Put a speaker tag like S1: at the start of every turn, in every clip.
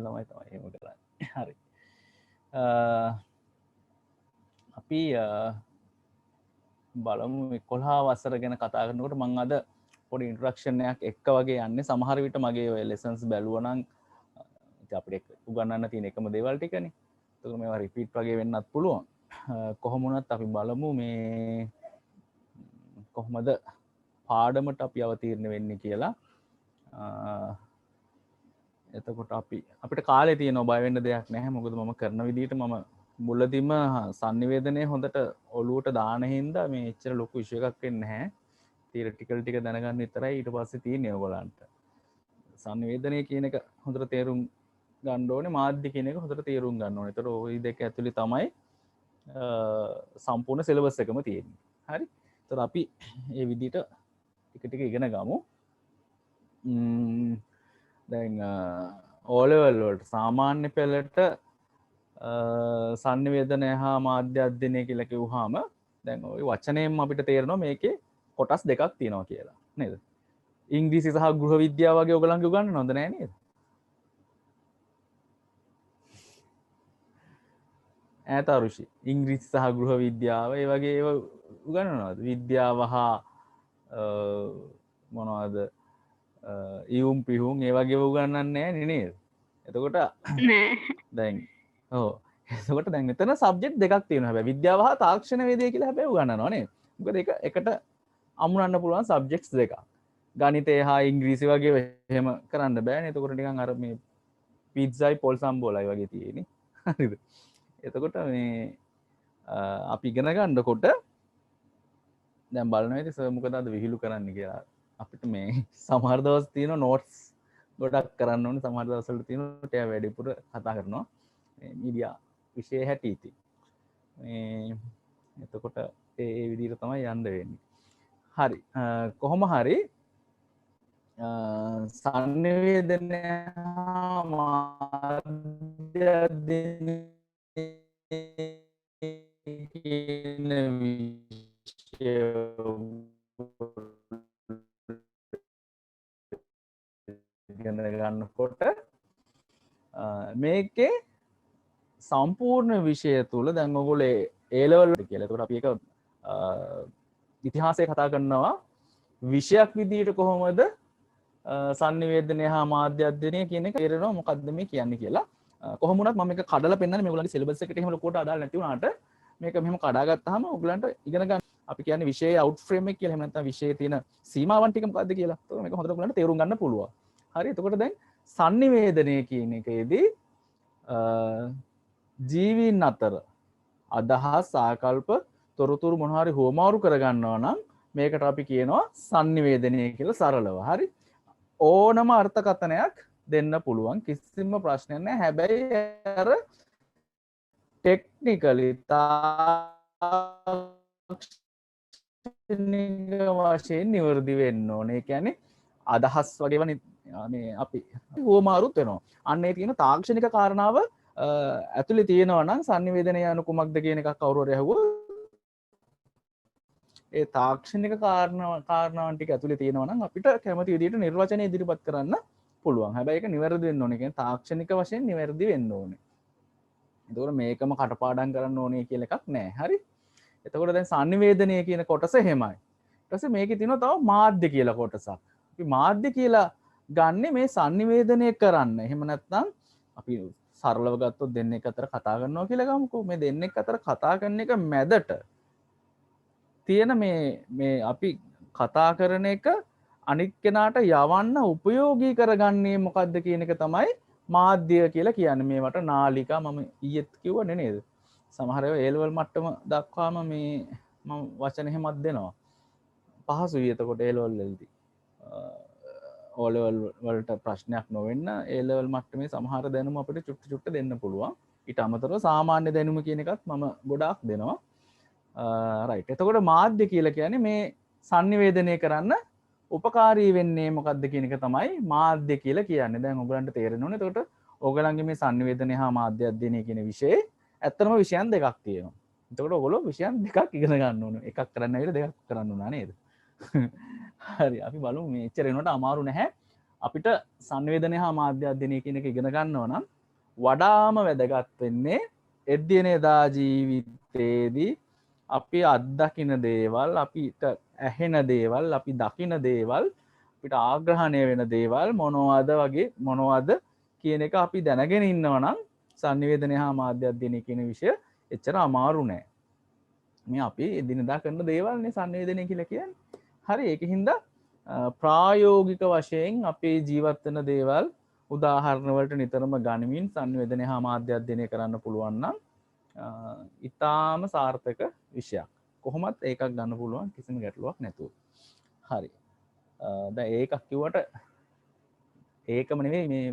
S1: ළමයි තමයි එහෙම කරන්නේ. හරි. අපි බලමු 11 වසර ගැන කතා කරනකොට මම අද පොඩි ඉන්ට්‍රොඩක්ෂන් එකක් එක්ක වගේ යන්නේ. සමහර විට මගේ ඔය ලෙසන්ස් බැලුවා නම් අපිට උගන්වන්න තියෙන එකම දේවල් ටිකනේ. ඒක මේවා රිපීට් වගේ වෙන්නත් පුළුවන්. කොහොම වුණත් අපි බලමු මේ කොහොමද පාඩමට අපි අවතීර්ණ වෙන්නේ කියලා. එතකොට අපිට කාලේ තියෙනවා බය වෙන්න දෙයක් නැහැ. මොකද මම කරන විදිහට මම මුලදීම sannivedanaya හොඳට ඔලුවට දාන හින්දා මේ එච්චර ලොකු ඉෂුව එකක් වෙන්නේ නැහැ. තියරිටිකල් ටික දැනගන්න විතරයි ඊට පස්සේ තියෙන්නේ ඔයගලන්ට. sannivedanaya කියන එක හොඳට තේරුම් ගන්න ඕනේ, මාධ්‍ය කියන එක හොඳට තේරුම් ගන්න ඕනේ. ඒතර ওই දෙක ඇතුලේ තමයි සම්පූර්ණ සිලබස් එකම තියෙන්නේ. හරි. ඒතර අපි මේ විදිහට ටික ටික ඉගෙන ගමු. දැන් ඕලෙවල් වලට සාමාන්‍ය පෙළට sannivedanaya හා මාධ්‍ය අධ්‍යයනය කියලා කිව්වහම දැන් ওই වචනයෙන් අපිට තේරෙනවා මේකේ කොටස් දෙකක් තියෙනවා කියලා නේද? ඉංග්‍රීසි සහ ගෘහ විද්‍යාව වගේ ඔයගලන්ගේ උගන්වන්න හොඳ නෑ නේද? ඈත අරුෂි ඉංග්‍රීසි සහ ගෘහ විද්‍යාව ඒ වගේ ඒවා උගන්වනවද? විද්‍යාව හා මොනවද ඉවුම් පිහුම් ඒ වගේ උගන්වන්නේ නෑ නේද? එතකොට දැන් එතකොට දැන් මෙතන සබ්ජෙක්ට් දෙකක් තියෙනවා. හැබැයි විද්‍යාව හා තාක්ෂණ වේදය කියලා හැබැයි උගන්වනවා නේද? මොකද ඒක එකට අමුණන්න පුළුවන් සබ්ජෙක්ට්ස් දෙකක්. ගණිතය හා ඉංග්‍රීසි වගේ එහෙම කරන්න බෑනේ. එතකොට නිකන් අර මේ පිට්සයි පොල් සම්බෝලයි වගේ තියෙන්නේ. හරිද? එතකොට මේ අපි ඉගෙන ගන්නකොට දැන් බලනවා ඉතින් සර් මොකද අද විහිළු කරන්න කියලා. අපිට මේ සමහර දවස් තියෙනවා නෝට්ස් ගොඩක් කරන්න ඕනේ. සමහර දවස්වල තියෙනවා ටෑ වැඩිපුර කතා කරනවා. මේ මීඩියා විෂය හැටි ඉතින්. මේ එතකොට ඒ විදිහට තමයි යන්න වෙන්නේ. හරි. කොහොම හරි sannivedanaya මාධ්‍ය අධ්‍යයනය කියන විෂය ඉගෙන ගන්නකොට මේකේ සම්පූර්ණ විෂය තුල දැන් ඔයගොල්ලෝ A level කියලා. ඒකට අපි ඒක ඉතිහාසය කතා කරනවා විෂයක් විදිහට කොහොමද sannivedanaya හා මාධ්‍ය අධ්‍යයනය කියන එක තේරෙනවා මොකද්ද මේ කියන්නේ කියලා. කොහොම වුණත් මම මේක කඩලා පෙන්නන්නේ මේගොල්ලන්ගේ සිලබස් එකට එහෙම ලොකුවට අදාළ නැති වුණාට මේක මෙහෙම කඩාගත්තාම ඔයගලන්ට ඉගෙන ගන්න අපි කියන්නේ විෂයේ අවුට් ෆ්‍රේම් එක කියලා. එහෙම නැත්නම් විෂයේ තියෙන සීමාවන් ටික මොකද්ද කියලා. ඒක මේක හොඳට ඔයගලන්ට තේරුම් ගන්න පුළුවන්. හරි. එතකොට දැන් sannivedanaya කියන එකේදී ජීවීන් අතර අදහස් ආකල්ප තොරතුරු මොනවා හරි හුවමාරු කරගන්නවා නම් මේකට අපි කියනවා sannivedanaya කියලා සරලව. හරි. ඕනම අර්ථකථනයක් දෙන්න පුළුවන් කිසිම ප්‍රශ්නයක් නැහැ. හැබැයි අර ටෙක්නිකලි තාක්ෂණික වශයෙන් නිවැරදි වෙන්න ඕනේ. ඒ කියන්නේ අදහස් වගේ මේ අපි හුවමාරුත් වෙනවා. අන්න ඒ තියෙන තාක්ෂණික කාරණාව ඇතුලේ තියෙනවා නම් sannivedanaya anu කුමක්ද කියන එකක් කවුරු හරි අහුවොත් ඒ තාක්ෂණික කාරණාවන් ටික ඇතුලේ තියෙනවා නම් අපිට කැමති විදිහට නිර්වචනය ඉදිරිපත් කරන්න පුළුවන්. හැබැයි ඒක නිවැරදි වෙන්න ඕනේ. කියන්නේ තාක්ෂණික වශයෙන් නිවැරදි වෙන්න ඕනේ. එතකොට මේකම කටපාඩම් කරන්න ඕනේ කියලා එකක් නැහැ. හරි? එතකොට දැන් sannivedanaya කියන කොටස එහෙමයි. ඊට පස්සේ මේකේ තියෙනවා තව මාධ්‍ය කියලා කොටසක්. අපි මාධ්‍ය කියලා ගන්නෙ මේ sannivedanaya කරන්න. එහෙම නැත්නම් අපි සරලව ගත්තොත් දෙන්නෙක් අතර කතා කරනවා කියලා ගමුකෝ. මේ දෙන්නෙක් අතර කතා කරන එක මැදට තියෙන මේ අපි කතා කරන එක අනිත් කෙනාට යවන්න උපයෝගී කරගන්නේ මොකද්ද කියන එක තමයි මාධ්‍ය කියලා කියන්නේ. මේවට නාලිකා මම ඊයේත් කිව්වනේ නේද? සමහර ඒවා A level මට්ටම දක්වාම මේ මම වචන එහෙමත් දෙනවා. පහසුයි එතකොට A level වලදී. O level වලට ප්‍රශ්නයක් නොවෙන්න A level මට්ටමේ සමහර දැනුම අපිට චුට්ටු චුට්ට දෙන්න පුළුවන්. ඊට අමතරව සාමාන්‍ය දැනුම කියන එකත් මම ගොඩාක් දෙනවා. රයිට්. එතකොට මාධ්‍ය කියලා කියන්නේ මේ sannivedanaya කරන්න උපකාරී වෙන්නේ මොකද්ද කියන එක තමයි මාධ්‍ය කියලා කියන්නේ. දැන් ඔයගලන්ට තේරෙන්න ඕනේ. එතකොට ඔයගලන්ගේ මේ sannivedanaya හා මාධ්‍ය අධ්‍යයනය කියන විෂයේ ඇත්තම විෂයන් දෙකක් තියෙනවා. එතකොට ඔයගොල්ලෝ විෂයන් දෙකක් ඉගෙන ගන්න ඕනේ. එකක් කරන්න ඇවිල්ලා දෙකක් කරන්න උනා නේද? හරි. අපි බලමු මේ එච්චර වෙනකොට අමාරු නැහැ. අපිට සංවේදනය හා මාධ්‍ය අධ්‍යයනය කියන එක ඉගෙන ගන්නවා නම් වඩාම වැදගත් වෙන්නේ එදිනෙදා ජීවිතයේදී අපි අත්දකින දේවල්, අපිට ඇහෙන දේවල්, අපි දකින දේවල්, අපිට ආග්‍රහණය වෙන දේවල් මොනවද වගේ මොනවද කියන එක අපි දැනගෙන ඉන්නවා නම් සංවේදනය හා මාධ්‍ය අධ්‍යයනය කියන විෂය එච්චර අමාරු නෑ. මේ අපි එදිනෙදා කරන දේවල්නේ සංවේදනය කියලා කියන්නේ. හරි, ඒකින්ද ප්‍රායෝගික වශයෙන් අපේ ජීවත් වෙන දේවල් උදාහරණ වලට නිතරම ගනිමින් සංවේදනය හා මාධ්‍ය අධ්‍යයනය කරන්න පුළුවන් නම් ඉතාම සාර්ථක විෂයක්. කොහොමත් ඒකක් ගන්න පුළුවන් කිසිම ගැටලුවක් නැතුව. හරි. දැන් ඒකක් කිව්වට ඒකම නෙවෙයි මේ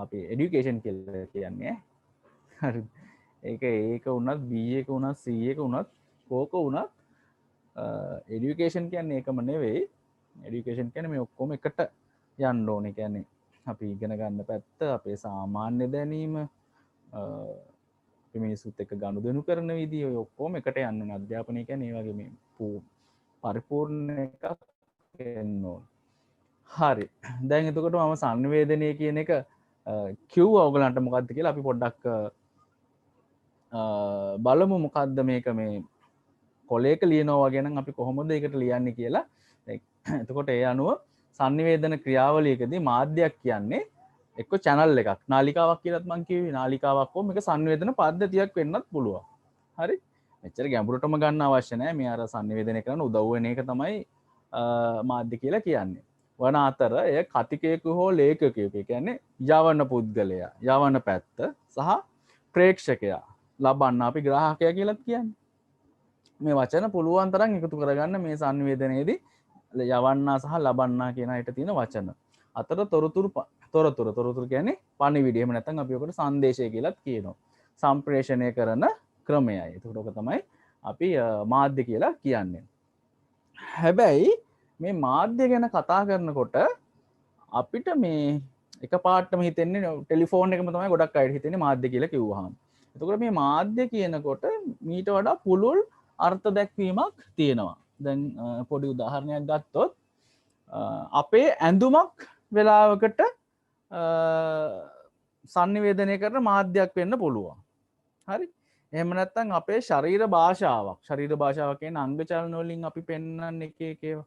S1: අපි এডুকেෂන් කියලා කියන්නේ. හරි. ඒක වුණත් B එක වුණත් C එක වුණත් කෝක වුණත් එඩියුකේෂන් කියන්නේ ඒකම නෙවෙයි. එඩියුකේෂන් කියන්නේ මේ ඔක්කොම එකට යන්න ඕනේ. කියන්නේ අපි ඉගෙන ගන්න පැත්ත, අපේ සාමාන්‍ය දැනීම, අපි මිනිස්සුත් එක්ක ගනුදෙනු කරන විදිය, ඔය ඔක්කොම එකට යන්න ඕනේ. අධ්‍යාපනය කියන්නේ ඒ වගේ මේ පරිපූර්ණ එකක් වෙන්න ඕනේ. හරි. දැන් එතකොට මම සංවේදනය කියන එක කිව්වා ඔයගලන්ට මොකද්ද කියලා. අපි පොඩ්ඩක් බලමු මොකද්ද මේක මේ කොලේක ලියනවා වගේ නම් අපි කොහොමද ඒකට ලියන්නේ කියලා. එතකොට ඒ අනුව සංනිවේදන ක්‍රියාවලියකදී මාධ්‍යයක් කියන්නේ එක්ක channel එකක්, නාලිකාවක් කියලාත් මම කිව්වේ. නාලිකාවක් හෝ මේක සංනිවේදන පද්ධතියක් වෙන්නත් පුළුවන්. හරි. මෙච්චර ගැඹුරටම ගන්න අවශ්‍ය නැහැ. මේ අර සංනිවේදනය කරන උදව් වෙන එක තමයි මාධ්‍ය කියලා කියන්නේ. වන අතර එය කතිකයෙකු හෝ ලේඛකයෙකු, කියන්නේ යවන පුද්ගලයා, යවන පැත්ත සහ ප්‍රේක්ෂකයා, ලබන්න අපි ග්‍රාහකයා කියලාත් කියන්නේ. මේ වචන පුළුවන් තරම් එකතු කරගන්න මේ සංවේදනයේදී යවන්නා සහ ලබන්නා කියන අයට තියෙන වචන. අතර තොරතුරු කියන්නේ පණිවිඩය. එහෙම නැත්නම් අපි ඔකට සංදේශය කියලාත් කියනවා. සම්ප්‍රේෂණය කරන ක්‍රමයයි. ඒකට ඔක තමයි අපි මාධ්‍ය කියලා කියන්නේ. හැබැයි මේ මාධ්‍ය ගැන කතා කරනකොට අපිට මේ එකපාරටම හිතෙන්නේ ටෙලිෆෝන් එකම තමයි ගොඩක් අයට හිතෙන්නේ මාධ්‍ය කියලා කිව්වහම. එතකොට මේ මාධ්‍ය කියනකොට මීට වඩා පුළුල් අර්ථ දැක්වීමක් තියෙනවා. දැන් පොඩි උදාහරණයක් ගත්තොත් අපේ ඇඳුමක් වෙලාවකට සංනිවේදනය කරන මාධ්‍යයක් වෙන්න පුළුවන්. හරි. එහෙම නැත්නම් අපේ ශරීර භාෂාවක්. ශරීර භාෂාව කියන්නේ අංග චලන වලින් අපි පෙන්වන්නේ එක ඒවා.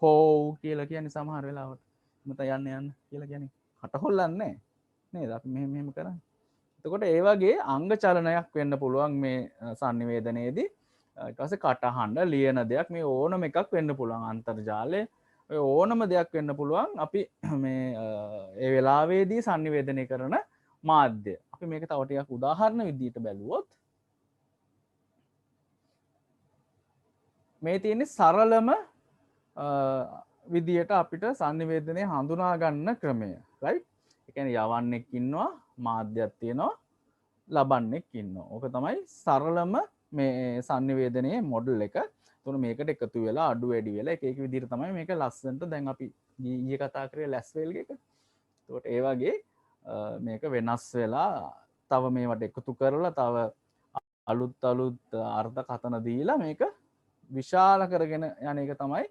S1: හෝ කියලා කියන්නේ සමහර වෙලාවට. මත යන්න කියලා කියන්නේ කට හොල්ලන්නේ නේද? අපි මෙහෙම කරන්නේ. එතකොට ඒ වගේ අංග චලනයක් වෙන්න පුළුවන් මේ සංනිවේදනයේදී. ඊට පස්සේ කටහඬ, ලියන දෙයක්, මේ ඕනම එකක් වෙන්න පුළුවන්. අන්තර්ජාලය, ඔය ඕනම දෙයක් වෙන්න පුළුවන්. අපි මේ ඒ වෙලාවේදී සංනිවේදනය කරන මාධ්‍ය. අපි මේක තව ටිකක් උදාහරණ විදිහට බැලුවොත් මේ තියෙන්නේ සරලම විදියට අපිට සංනිවේදනය හඳුනා ගන්න ක්‍රමය. රයිට්? ඒ කියන්නේ යවන්නෙක් ඉන්නවා, මාධ්‍යයක් තියෙනවා, ලබන්නෙක් ඉන්නවා. ඕක තමයි සරලම මේ සංනිවේදනයේ මොඩල් එක. එතකොට මේකට එකතු වෙලා අඩු වැඩි වෙලා එක එක විදිහට තමයි මේක ලස්සනට දැන් අපි ඊයේ කතා කරේ ලැස්වෙල් එක. එතකොට ඒ වගේ මේක වෙනස් වෙලා තව මේවට එකතු කරලා තව අලුත් අර්ථකථන දීලා මේක විශාල කරගෙන යන එක තමයි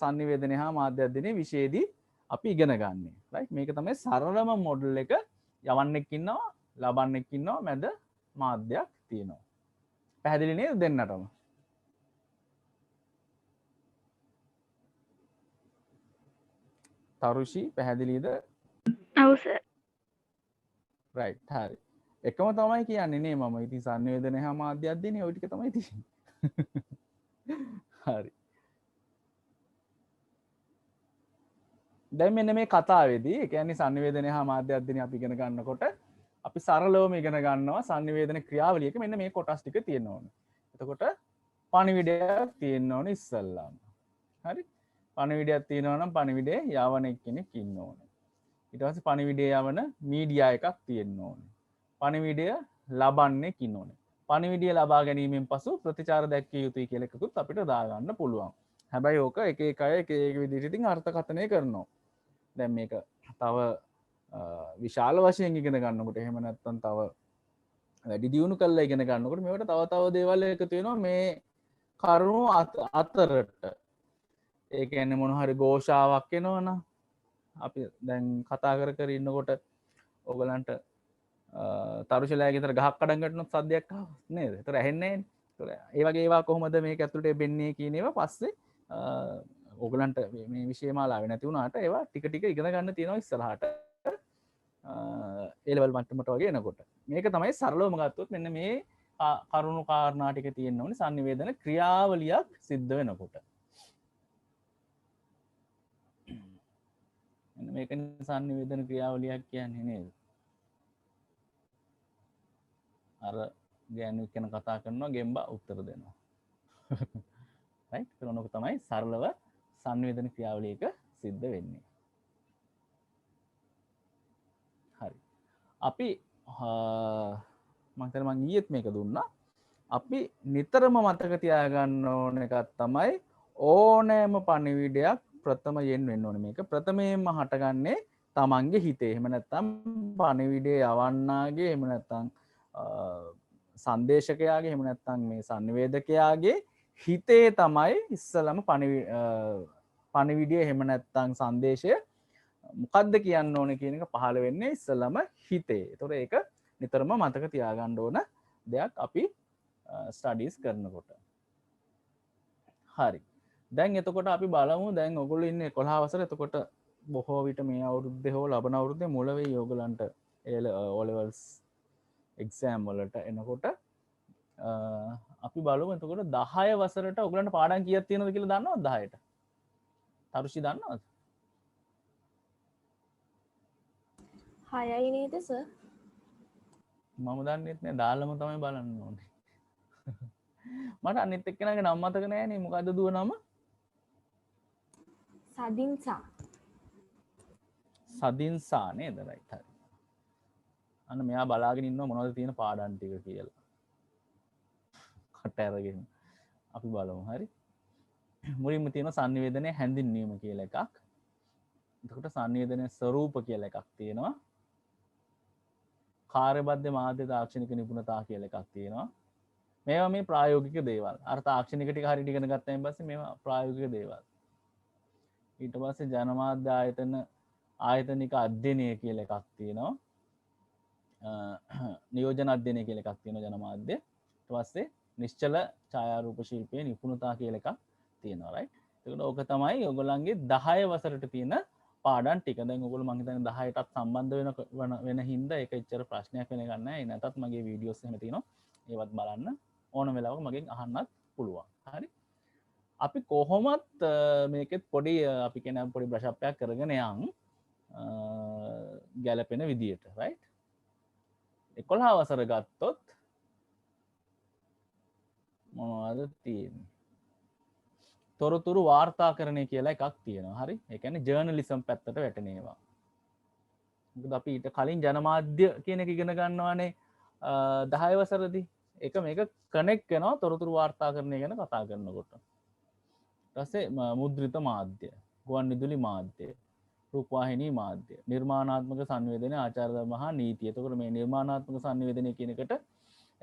S1: සංනිවේදනය හා මාධ්‍ය අධ්‍යයනයේ විෂයේදී අපි ඉගෙන ගන්නෙ. රයිට්? මේක තමයි සරලම මොඩල් එක. යවන්නෙක් ඉන්නවා, ලබන්නෙක් ඉන්නවා, මැද මාධ්‍යයක් තියෙනවා. පැහැදිලි නේද දෙන්නටම? තරුෂි පැහැදිලිද?
S2: ඔව් සර්.
S1: රයිට්. හරි. එකම තමයි කියන්නේ නේ මම. ඉතින් සංවේදනය හා මාධ්‍ය අධ්‍යයනය ওই ටික තමයි තියෙන්නේ. හරි. දැන් මෙන්න මේ කතාවේදී ඒ කියන්නේ සංවේදනය හා මාධ්‍ය අධ්‍යයනය අපි ඉගෙන ගන්නකොට අපි සරලවම ඉගෙන ගන්නවා සංවේදන ක්‍රියාවලියක මෙන්න මේ කොටස් ටික තියෙන්න ඕනේ. එතකොට පණිවිඩයක් තියෙන්න ඕනේ ඉස්සල්ලාම. හරි? පණිවිඩයක් තියෙනවා නම් පණිවිඩේ යවන කෙනෙක් ඉන්න ඕනේ. ඊට පස්සේ පණිවිඩය යවන මීඩියා එකක් තියෙන්න ඕනේ. පණිවිඩය ලබන්නෙක් ඉන්න ඕනේ. පණිවිඩය ලබා ගැනීමෙන් පසු ප්‍රතිචාර දැක්විය යුතුයි කියලා එකකුත් අපිට දාගන්න පුළුවන්. හැබැයි ඕක එක එක අය එක එක විදිහට ඉතින් අර්ථකථනය කරනවා. දැන් මේක තව විශාල වශයෙන් ඉගෙන ගන්නකොට එහෙම නැත්නම් තව වැඩි දියුණු කරලා ඉගෙන ගන්නකොට මේවට තව දේවල් එකතු වෙනවා මේ කරුණු අතරට. ඒ කියන්නේ මොන හරි ഘോഷාවක් එනවනම් අපි දැන් කතා කර ඉන්නකොට ඔයගලන්ට තරුශලයා ගෙදර ගහක් කඩන් වැටුණොත් සද්දයක් ආවා නේද? ඒතර ඇහෙන්නේ නැහැ. ඒ වගේ ඒවා කොහොමද මේක ඇතුළට බෙන්නේ කියන ඒවා පස්සේ ඕගලන්ට මේ විෂය මාලාවේ නැති වුණාට ඒවා ටික ටික ඉගෙන ගන්න තියෙනවා ඉස්සරහට. ඒ ලෙවල් මට්ටමට වගේ එනකොට. මේක තමයි සරලවම ගත්තොත් මෙන්න මේ කරුණු කාරණා ටික තියෙන්න ඕනේ sannivedana ක්‍රියාවලියක් සිද්ධ වෙනකොට. මෙන්න මේක sannivedana ක්‍රියාවලියක් කියන්නේ නේද? අර ගෑනු කෙන කතා කරනවා ගෙම්බා උත්තර දෙනවා. රයිට්? ඒක තමයි සරලව sannivedana ක්‍රියාවලියක සිද්ධ වෙන්නේ. හරි. අපි මං ඊයේත් මේක දුන්නා. අපි නිතරම මතක තියාගන්න ඕන එකක් තමයි ඕනෑම පණිවිඩයක් ප්‍රථමයෙන් වෙන්න ඕනේ. මේක ප්‍රථමයෙන්ම හටගන්නේ තමන්ගේ හිතේ. එහෙම නැත්නම් පණිවිඩය යවන්නාගේ, එහෙම නැත්නම් සංදේශකයාගේ, එහෙම නැත්නම් මේ sannivedakayaගේ හිතේ තමයි ඉස්සලම පණිවිඩය එහෙම නැත්නම් සංදේශය මොකක්ද කියන්න ඕන කියන එක පහළ වෙන්නේ ඉස්සලම හිතේ. ඒතොර ඒක නිතරම මතක තියාගන්න ඕන දෙයක් අපි ස්ටඩීස් කරනකොට. හරි. දැන් එතකොට අපි බලමු දැන් ඔයගොල්ලෝ ඉන්නේ 11 වසර. එතකොට බොහෝ විට මේ අවුරුද්දේ හෝ ලබන අවුරුද්දේ මුල වෙයි ඔයගලන්ට O levels exam වලට එනකොට අපි බලමු එතකොට 10 වසරට ඔයගලන්ට පාඩම් කීයක් තියෙනවද කියලා දන්නවද 10ට? තරුෂි දන්නවද?
S2: 6යි නේද සර්?
S1: මම දන්නෙත් නෑ දාලම තමයි බලන්න ඕනේ. මට අනිත් එක්කෙනාගේ නම මතක නෑනේ. මොකද්ද දුව නම?
S2: සදින්සා.
S1: සදින්සා නේද? රයිට් හරි. අන්න මෙයා බලාගෙන ඉන්නවා මොනවද තියෙන පාඩම් ටික කියලා. කට අරගෙන අපි බලමු. හරි. මුලින්ම තියෙනවා sannivedanaye හැඳින්වීම කියලා එකක්. එතකොට sannivedanaye ස්වරූප කියලා එකක් තියෙනවා. කාර්යබද්ධ මාධ්‍ය තාක්ෂණික නිපුණතා කියලා එකක් තියෙනවා. මේවා මේ ප්‍රායෝගික දේවල්. අර තාක්ෂණික ටික හරියට ඉගෙන ගත්තාන් පස්සේ මේවා ප්‍රායෝගික දේවල්. ඊට පස්සේ ජනමාධ්‍ය ආයතනික අධ්‍යයනය කියලා එකක් තියෙනවා. නියෝජන අධ්‍යයනය කියලා එකක් තියෙනවා ජනමාධ්‍ය. ඊට පස්සේ නිශ්චල ඡායාරූප ශිල්පයේ නිපුණතා කියලා එකක් තියෙනවා. රයිට්. ඒකට ඕක තමයි ඔයගොල්ලන්ගේ 10 වසරට තියෙන පාඩම් ටික. දැන් ඔයගොල්ලෝ මම හිතන්නේ 10ටත් සම්බන්ධ වෙන හින්දා ඒක එච්චර ප්‍රශ්නයක් වෙන එකක් නැහැ. ඒ නැතත් මගේ වීඩියෝස් එහෙම තියෙනවා. ඒවත් බලන්න ඕන වෙලාවක මගෙන් අහන්නත් පුළුවන්. හරි. අපි කොහොමත් මේකෙත් පොඩි අපි කියන පොඩි බ්‍රෂ් අප් එකක් කරගෙන යන් ගැලපෙන විදියට. රයිට්. 11 වසර ගත්තොත් මොනවද තියෙන්නේ? තොරතුරු වාර්තාකරණය කියලා එකක් තියෙනවා. හරි. ඒ කියන්නේ ජර්නලිසම් පැත්තට වැටෙන ඒවා. මොකද අපි ඊට කලින් ජනමාධ්‍ය කියන එක ඉගෙන ගන්නවානේ 10 වසරදී. ඒක මේක කනෙක්ට් වෙනවා තොරතුරු වාර්තාකරණය ගැන කතා කරනකොට. ඊට පස්සේ මුද්‍රිත මාධ්‍ය, ගුවන් විදුලි මාධ්‍ය, රූපවාහිනී මාධ්‍ය, නිර්මාණාත්මක සංවේදනය, ආචාර ධර්ම හා නීතිය. එතකොට මේ නිර්මාණාත්මක සංවේදනය කියන එකට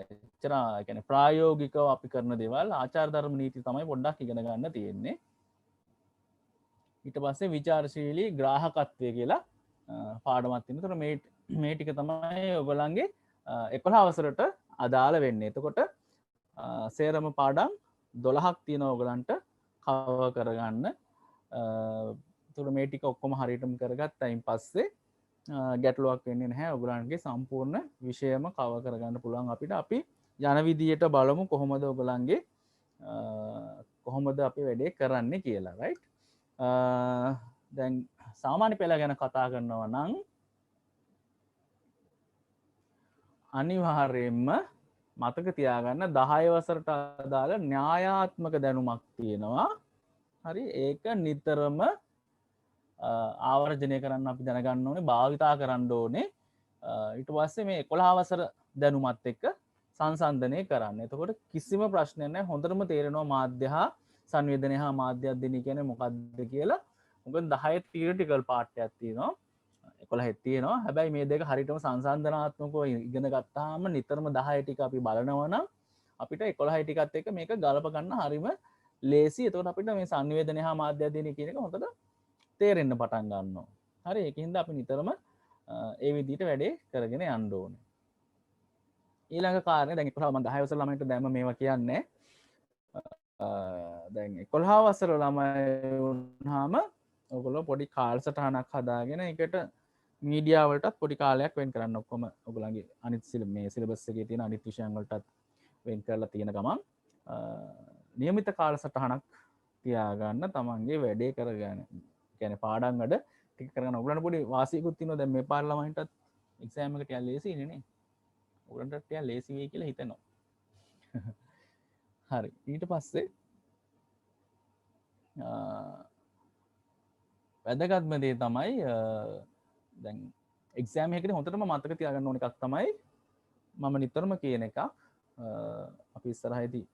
S1: එච්චර කියන්නේ ප්‍රායෝගිකව අපි කරන දේවල් ආචාර ධර්ම නීති තමයි පොඩ්ඩක් ඉගෙන ගන්න තියෙන්නේ. ඊට පස්සේ විචාරශීලී ග්‍රාහකත්වය කියලා පාඩමක් තියෙනවා. එතකොට මේ ටික තමයි ඔයගොල්ලන්ගේ 11 වසරට අදාළ වෙන්නේ. එතකොට සේරම පාඩම් 12ක් තියෙනවා ඔයගලන්ට කවර් කරගන්න. එතකොට මේ ටික ඔක්කොම හරියටම කරගත්තයින් පස්සේ ගැටලුවක් වෙන්නේ නැහැ. ඔයගලන්ගේ සම්පූර්ණ විෂයම කවර් කරගන්න පුළුවන් අපිට. අපි යන විදියට බලමු කොහොමද ඔයගලන්ගේ කොහොමද අපි වැඩේ කරන්නේ කියලා. රයිට්. දැන් සාමාන්‍ය පෙළ ගැන කතා කරනවා නම් අනිවාර්යයෙන්ම මතක තියාගන්න 10 වසරට අදාළ න්‍යායාත්මක දැනුමක් තියෙනවා. හරි. ඒක නිතරම ආවර්ජනය කරන්න අපි දැනගන්න ඕනේ, භාවිතා කරන්න ඕනේ. ඊට පස්සේ මේ 11 වසර දැනුමත් එක්ක සංසන්දනය කරන්න. එතකොට කිසිම ප්‍රශ්නයක් නැහැ. හොඳටම තේරෙනවා මාධ්‍ය හා සංවේදනය හා මාධ්‍ය අධ්‍යයනය කියන්නේ මොකක්ද කියලා. මොකද 10 තියරිටිකල් පාර්ට් එකක් තියෙනවා. 11 තියෙනවා. හැබැයි මේ දෙක හරියටම සංසන්දනාත්මකව ඉගෙන ගත්තාම නිතරම 10 ටික අපි බලනවා නම් අපිට 11 ටිකත් එක්ක මේක ගලප ගන්න හරිම ලේසි. එතකොට අපිට මේ සංවේදනය හා මාධ්‍ය අධ්‍යයනය කියන එක හොඳට තේරෙන්න පටන් ගන්නවා. හරි ඒකින්ද අපි නිතරම ඒ විදිහට වැඩේ කරගෙන යන්න ඕනේ. ඊළඟ කාරණය දැන් 11 මම 10 වසර ළමයින්ට දැම්ම මේවා කියන්නේ දැන් 11 වසර ළමයි වුණාම ඔයගොල්ලෝ පොඩි කාලසටහනක් හදාගෙන ඒකට මීඩියා වලටත් පොඩි කාලයක් වෙන් කරන්න ඔක්කොම ඔයගොල්ලන්ගේ අනිත් මේ සිලබස් එකේ තියෙන අනිත් විෂයන් වලටත් වෙන් කරලා තියෙන ගමන් නියමිත කාලසටහනක් තියාගන්න තමන්ගේ වැඩේ කරගන්න. කියන්නේ පාඩම් වැඩ ටික කරගන්න. ඔයගොල්ලන්ට පොඩි වාසියකුත් තියෙනවා දැන් මේ පාර ළමයින්ටත් එක්සෑම් එක ටිකක් ලේසියිනේ නේ. ඔයගොල්ලන්ට ටිකක් ලේසි වෙයි කියලා හිතනවා. හරි ඊට පස්සේ වැදගත්ම දේ තමයි දැන් එක්සෑම් එකේදී හොඳටම මතක තියාගන්න ඕන එකක් තමයි මම නිතරම කියන එකක් අපි ඉස්සරහදී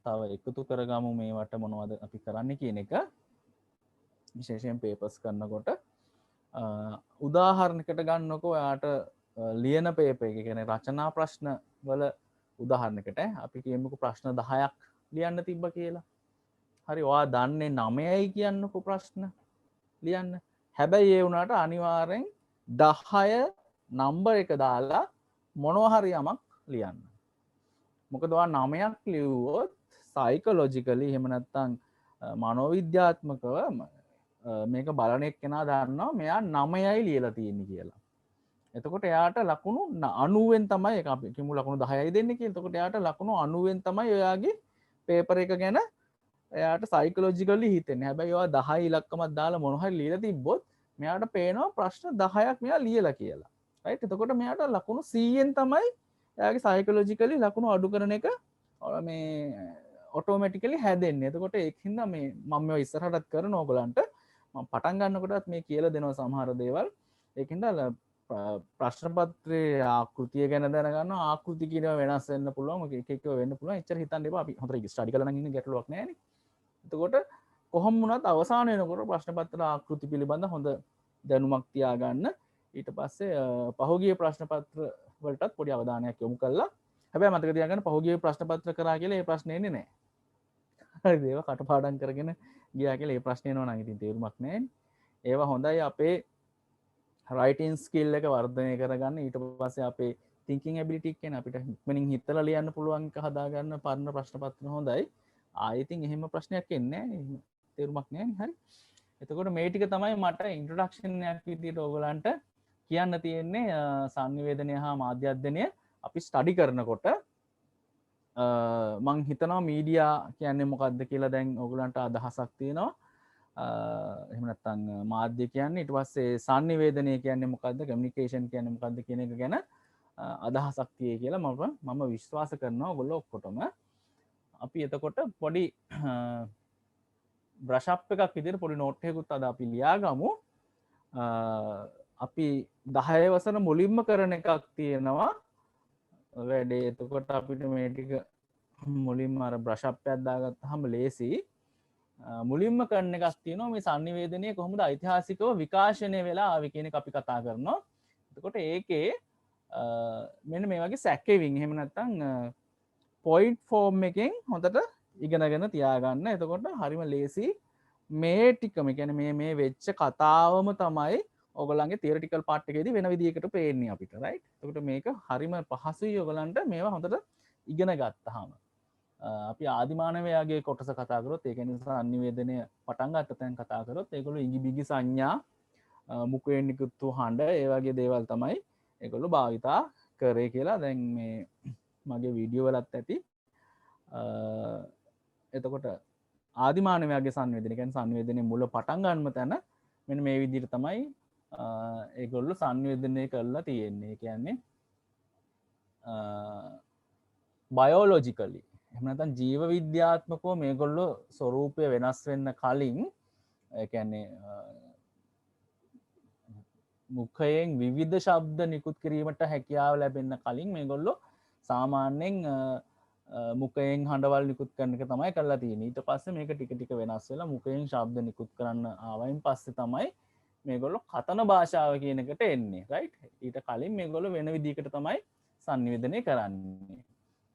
S1: තව එකතු කරගමු මේවට මොනවද අපි කරන්න කියන එක විශේෂයෙන් පේපර්ස් කරනකොට උදාහරණයකට ගන්නකො ඔයාට ලියන පේපර් එක කියන්නේ රචනා ප්‍රශ්න වල උදාහරණයකට අපි කියමුකෝ ප්‍රශ්න 10ක් ලියන්න තිබ්බ කියලා. හරි ඔයා දන්නේ 9යි කියන්නකෝ ප්‍රශ්න ලියන්න. හැබැයි ඒ වුණාට අනිවාර්යෙන් 10 නම්බර් එක දාලා මොනවා හරි යමක් ලියන්න. මොකද ඔයා 9ක් ලියුවොත් සයිකොලොජිකලි එහෙම නැත්නම් මනෝවිද්‍යාත්මකව මේක බලන එක්කෙනා දන්නවා මෙයා 9යි ලියලා තියෙන්නේ කියලා. එතකොට එයාට ලකුණු 90ෙන් තමයි ඒක අපි කිමු ලකුණු 10යි දෙන්නේ කියලා. එතකොට එයාට ලකුණු 90ෙන් තමයි ඔයාගේ පේපර් එක ගැන එයාට සයිකොලොජිකලි හිතෙන්නේ. හැබැයි ඔයා 10 ඉලක්කමක් දාලා මොනවා හරි ලියලා තිබ්බොත් මෙයාට පේනවා ප්‍රශ්න 10ක් මෙයා ලියලා කියලා. රයිට්? එතකොට මෙයාට ලකුණු 100ෙන් තමයි එයාගේ සයිකොලොජිකලි ලකුණු අඩු කරන එක මේ ඔටෝමැටිකලි හැදෙන්නේ. එතකොට ඒකින්ද මේ මම මේවා ඉස්සරහටත් කරන ඕගලන්ට මම පටන් ගන්නකොටත් මේ කියලා දෙනවා සමහර දේවල්. ඒකින්ද ප්‍රශ්න පත්‍රයේ ආකෘතිය ගැන දැනගන්න ආකෘති කියනවා වෙනස් වෙන්න පුළුවන්. එක එක වෙන්න පුළුවන්. එච්චර හිතන්න එපා. අපි හොඳට ස්ටඩි කරලා නම් ඉන්නේ ගැටලුවක් නැහැ නේ. එතකොට කොහොම වුණත් අවසාන වෙනකොට ප්‍රශ්න පත්‍ර ආකෘති පිළිබඳ හොඳ දැනුමක් තියාගන්න. ඊට පස්සේ පහුගිය ප්‍රශ්න පත්‍ර වලටත් පොඩි අවධානයක් යොමු කළා. හැබැයි මතක තියාගන්න පහුගිය ප්‍රශ්න පත්‍ර කරා කියලා ඒ ප්‍රශ්නේ එන්නේ නැහැ. හරිද? ඒවා කටපාඩම් කරගෙන ගියා කියලා ඒ ප්‍රශ්නේ එනවා නම් ඉතින් තේරුමක් නැහැ නේ. ඒවා හොඳයි අපේ රයිටින් ස්කිල් එක වර්ධනය කරගන්න. ඊට පස්සේ අපේ thinking ability එක කියන්නේ අපිට ඉක්මනින් හිතලා ලියන්න පුළුවන් එක හදාගන්න පරණ ප්‍රශ්න පත්‍ර හොඳයි. ආයෙත් එහෙම ප්‍රශ්නයක් එන්නේ නැහැ. තේරුමක් නැහැ නේ. හරි. එතකොට මේ ටික තමයි මට ඉන්ට්‍රොඩක්ෂන් එකක් විදිහට ඕගලන්ට කියන්න තියෙන්නේ සංනිවේදනය හා මාධ්‍ය අධ්‍යයනය අපි ස්ටඩි කරනකොට මං හිතනවා මීඩියා කියන්නේ මොකක්ද කියලා දැන් ඕගලන්ට අදහසක් තියෙනවා. එහෙම නැත්නම් මාධ්‍ය කියන්නේ ඊට පස්සේ සංනිවේදනය කියන්නේ මොකක්ද කමියුනිකේෂන් කියන්නේ මොකක්ද කියන එක ගැන අදහසක් තියෙයි කියලා මම විශ්වාස කරනවා ඔයගොල්ලෝ ඔක්කොටම. අපි එතකොට පොඩි බ්‍රෂ් අප් එකක් විදිහට පොඩි නෝට් එකකුත් අද අපි ලියාගමු. අපි 10 වසර මුලින්ම කරන එකක් තියෙනවා වැඩේ. එතකොට අපිට මේ ටික මුලින්ම අර බ්‍රෂ් අප් එකක් දාගත්තාම ලේසි. මුලින්ම කරන එකක් තියෙනවා මේ sannivedanaya කොහොමද ඓතිහාසිකව විකාශනය වෙලා ආවේ කියන එක අපි කතා කරනවා. එතකොට ඒකේ මෙන්න මේ වගේ සැකෙවින් එහෙම නැත්නම් පොයින්ට් ෆෝම් එකෙන් හොඳට ඉගෙනගෙන තියාගන්න. එතකොට හරිම ලේසි මේ ටිකම කියන්නේ මේ වෙච්ච කතාවම තමයි ඔයගොල්ලන්ගේ තියරිටිකල් පාර්ට් එකේදී වෙන විදිහකට පේන්නේ අපිට රයිට්. එතකොට මේක හරිම පහසුයි ඔයගොල්ලන්ට මේවා හොඳට ඉගෙන ගත්තාම. අපි ආදිමානවයාගේ කොටස කතා කරොත් ඒ කියන්නේ සංනිවේදනය පටන් ගන්න තැන් කතා කරොත් ඒගොල්ලෝ ඉඟිබිඟි සංඥා මුඛයෙන් නිකුත් වූ හඬ ඒ වගේ දේවල් තමයි ඒගොල්ලෝ භාවිතා කරේ කියලා දැන් මේ මගේ වීඩියෝ වලත් ඇති. එතකොට ආදිමානවයාගේ සංවේදනය කියන්නේ සංවේදනයේ මුල පටන් ගන්නම තැන මෙන්න මේ විදිහට තමයි ඒගොල්ලෝ සංවේදනය කරලා තියෙන්නේ. ඒ කියන්නේ බයෝලොජිකලි එහෙම නැත්නම් ජීව විද්‍යාත්මකව මේගොල්ලෝ ස්වරූපය වෙනස් වෙන්න කලින් ඒ කියන්නේ මුඛයෙන් විවිධ ශබ්ද නිකුත් කිරීමට හැකියාව ලැබෙන්න කලින් මේගොල්ලෝ සාමාන්‍යයෙන් මුඛයෙන් හඬවල් නිකුත් කරන එක තමයි කරලා තියෙන්නේ. ඊට පස්සේ මේක ටික ටික වෙනස් වෙලා මුඛයෙන් ශබ්ද නිකුත් කරන්න ආවයින් පස්සේ තමයි මේගොල්ලෝ කතන භාෂාව කියන එකට එන්නේ. රයිට්? ඊට කලින් මේගොල්ලෝ වෙන විදිහකට තමයි සංනිවේදනය කරන්නේ.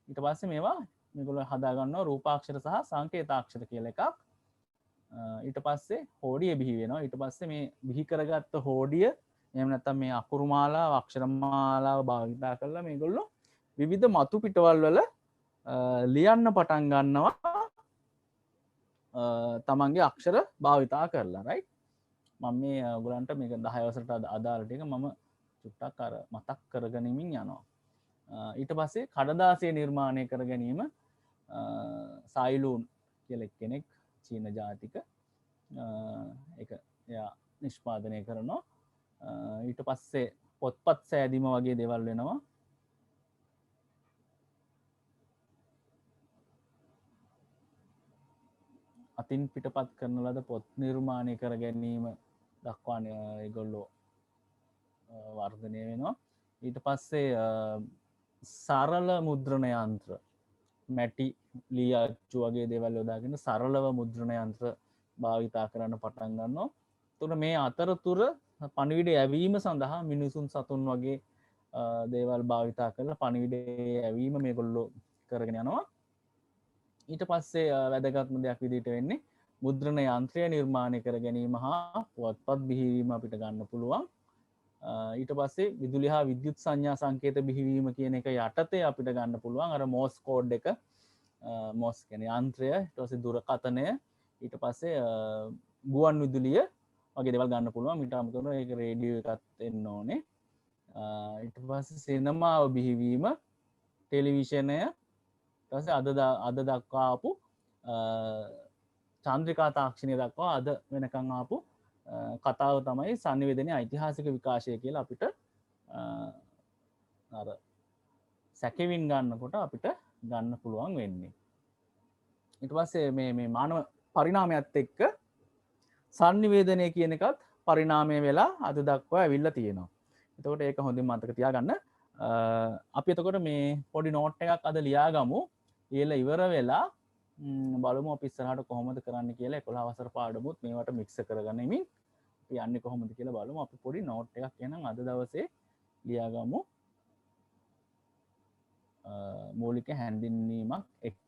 S1: ඊට පස්සේ මේවා මේගොල්ලෝ හදා ගන්නවා රූපාක්ෂර සහ සංකේතාක්ෂර කියලා එකක්. ඊට පස්සේ හෝඩිය බිහි වෙනවා. ඊට පස්සේ මේ බිහි කරගත්ත හෝඩිය එහෙම නැත්නම් මේ අකුරු මාලාව අක්ෂර මාලාව භාවිතා කරලා මේගොල්ලෝ විවිධ මතු පිටවල් වල ලියන්න පටන් ගන්නවා තමන්ගේ අක්ෂර භාවිතා කරලා රයිට්. මම මේ ඔයගලන්ට මේක 10 වසරට අදාළ ටික මම චුට්ටක් අර මතක් කරගනිමින් යනවා. ඊට පස්සේ කඩදාසිය නිර්මාණය කර ගැනීම සයිලූන් කියලා කෙනෙක් චීන ජාතික ඒක එයා නිෂ්පාදනය කරනවා. ඊට පස්සේ පොත්පත් සෑදීම වගේ දේවල් වෙනවා. අතින් පිටපත් කරන ලද පොත් නිර්මාණය කර ගැනීම දක්වා ඒගොල්ලෝ වර්ධනය වෙනවා. ඊට පස්සේ සරල මුද්‍රණ යන්ත්‍ර මැටි ලියච්චු වගේ දේවල් යොදාගෙන සරලව මුද්‍රණ යන්ත්‍ර භාවිතා කරන්න පටන් ගන්නවා. එතකොට මේ අතරතුර පණිවිඩ යැවීම සඳහා මිනිසුන් සතුන් වගේ දේවල් භාවිතා කරලා පණිවිඩ යැවීම මේගොල්ලෝ කරගෙන යනවා. ඊට පස්සේ වැදගත්ම දෙයක් විදිහට වෙන්නේ මුද්‍රණ යන්ත්‍රය නිර්මාණය කර ගැනීම හා පුවත්පත් බිහිවීම අපිට ගන්න පුළුවන්. ඊට පස්සේ විදුලි හා විද්‍යුත් සංඥා සංකේත බිහිවීම කියන එක යටතේ අපිට ගන්න පුළුවන් අර මෝස් කෝඩ් එක මෝස් කියන්නේ යන්ත්‍රය ඊට පස්සේ දුරකථනය ඊට පස්සේ ගුවන් විදුලිය වගේ දේවල් ගන්න පුළුවන්. ඊට අමතරව ඒක රේඩියෝ එකත් එන්න ඕනේ. ඊට පස්සේ සිනමාව බිහිවීම ටෙලිවිෂනය ඊට පස්සේ අද දක්වා ආපු චන්ද්‍රිකා තාක්ෂණය දක්වා අද වෙනකන් ආපු කතාව තමයි සංනිවේදනයේ ඓතිහාසික විකාශය කියලා අපිට අර සැකෙවින් ගන්නකොට අපිට ගන්න පුළුවන් වෙන්නේ. ඊට පස්සේ මේ මානව පරිණාමයත් එක්ක සංනිවේදනය කියන එකත් පරිණාමය වෙලා අද දක්වා ඇවිල්ලා තියෙනවා. එතකොට ඒක හොඳින් මතක තියාගන්න. අපි එතකොට මේ පොඩි නෝට් එකක් අද ලියාගමු. ඊළ ඉවර වෙලා බලමු අපි ඉස්සරහට කොහොමද කරන්න කියලා 11 වසර පාඩමුත් මේවට මික්ස් කරගනිමින් අපි යන්නේ කොහොමද කියලා බලමු. අපි පොඩි නෝට් එකක් එහෙනම් අද දවසේ ලියාගමු. මූලික හැඳින්වීමක් එක්ක.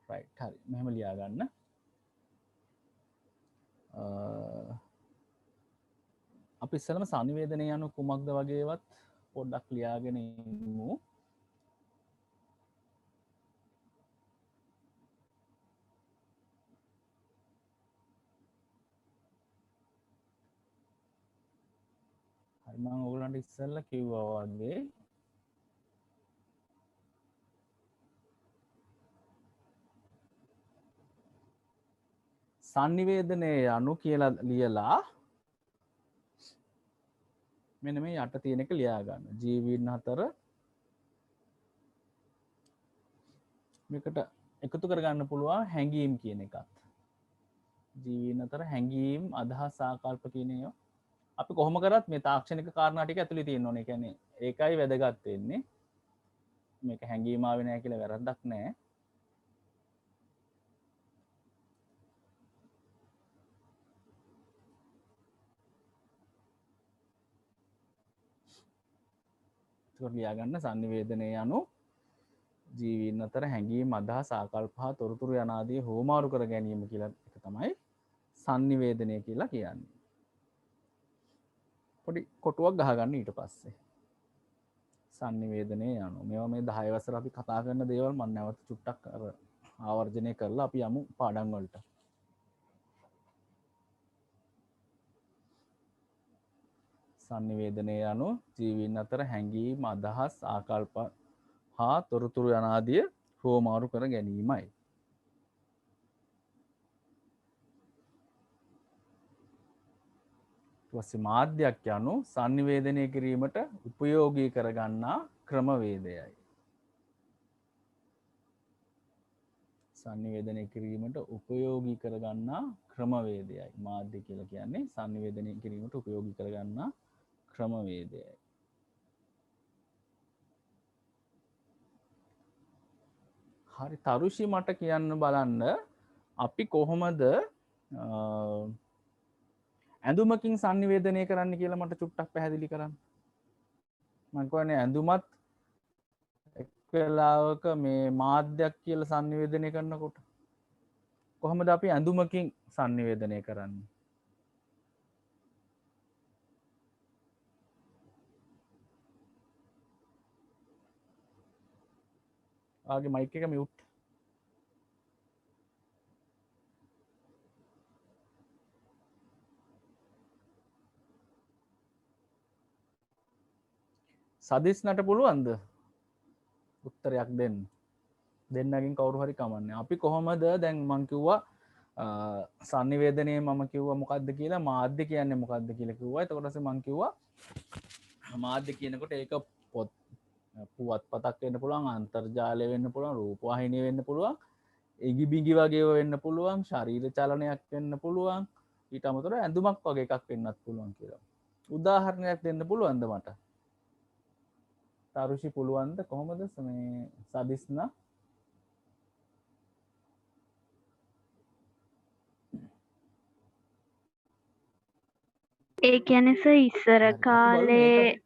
S1: රයිට් හරි මෙහෙම ලියා ගන්න. අපි ඉස්සෙල්ලම සංනිවේදනය යනු කුමක්ද වගේවත් පොඩ්ඩක් ලියාගෙන ඉමු. හරි මම ඔයගලන්ට ඉස්සෙල්ලා කිව්වා වගේ සංනිවේදනය යනු කියලා ලියලා මෙන්න මේ යට තියෙන එක ලියා ගන්න. ජීවීන් අතර මේකට එකතු කරගන්න පුළුවන් හැඟීම් කියන එකත්. ජීවීන් අතර හැඟීම් අදහස් ආකල්ප කියන ඒවා අපි කොහොම කරත් මේ තාක්ෂණික කාරණා ටික ඇතුලේ තියෙන්න ඕනේ. ඒ කියන්නේ ඒකයි වැදගත් වෙන්නේ. මේක හැඟීම් ආවේ නැහැ කියලා වැරද්දක් නැහැ. ලියාගන්න සංනිවේදනය යනු ජීවීන් අතර හැඟීම් අදහස් ආකල්ප හා තොරතුරු යන ආදී හෝමාරු කර ගැනීම කියලා එක තමයි සංනිවේදනය කියලා කියන්නේ. පොඩි කොටුවක් ගහගන්න ඊට පස්සේ සංනිවේදනය යනු මේවා මේ 10 වසර අපි කතා කරන දේවල් මම නැවත චුට්ටක් අර ආවර්ජනය කරලා අපි යමු පාඩම් වලට. සංනිවේදනය යනු ජීවීන් අතර හැඟීම් අදහස් ආකල්ප හා තොරතුරු යන ආදිය හුවමාරු කර ගැනීමයි. ඊට පස්සේ මාධ්‍යයක් යනු සංනිවේදනය කිරීමට උපයෝගී කරගන්නා ක්‍රමවේදයයි. සංනිවේදනය කිරීමට උපයෝගී කරගන්නා ක්‍රමවේදයයි. මාධ්‍ය කියලා කියන්නේ sannivedanaya කිරීමට උපයෝගී කරගන්නා ක්‍රමවේදයයි. හරි තරුෂි මට කියන්න බලන්න අපි කොහොමද ඇඳුමකින් sannivedanaya කරන්න කියලා මට චුට්ටක් පැහැදිලි කරන්න. මම කියන්නේ ඇඳුමත් එක් වෙලාවක මේ මාධ්‍යයක් කියලා sannivedanaya කරනකොට කොහොමද අපි ඇඳුමකින් sannivedanaya කරන්නේ? ආගේ මයික් එක මියුට්. සදිස්නට පුළුවන්ද උත්තරයක් දෙන්න? දෙන්නකින් කවුරු හරි කමන්නේ. අපි කොහොමද දැන් මං කිව්වා sannivedanaya මම කිව්වා මොකද්ද කියලා මාධ්‍ය කියන්නේ මොකද්ද කියලා කිව්වා. එතකොට පස්සේ මං කිව්වා මාධ්‍ය කියනකොට ඒක පොත් පුවත්පතක් වෙන්න පුළුවන්, අන්තර්ජාලය වෙන්න පුළුවන්, රූපවාහිනිය වෙන්න පුළුවන්, ඉගිබිගි වගේව වෙන්න පුළුවන්, ශරීර චලනයක් වෙන්න පුළුවන්, ඊට අමතරව ඇඳුමක් වගේ එකක් වෙන්නත් පුළුවන් කියලා. උදාහරණයක් දෙන්න පුළුවන්ද මට? තරුෂි පුළුවන්ද කොහොමද මේ සදිස්නා?
S3: ඒ කියන්නේ සර් ඉස්සර කාලේ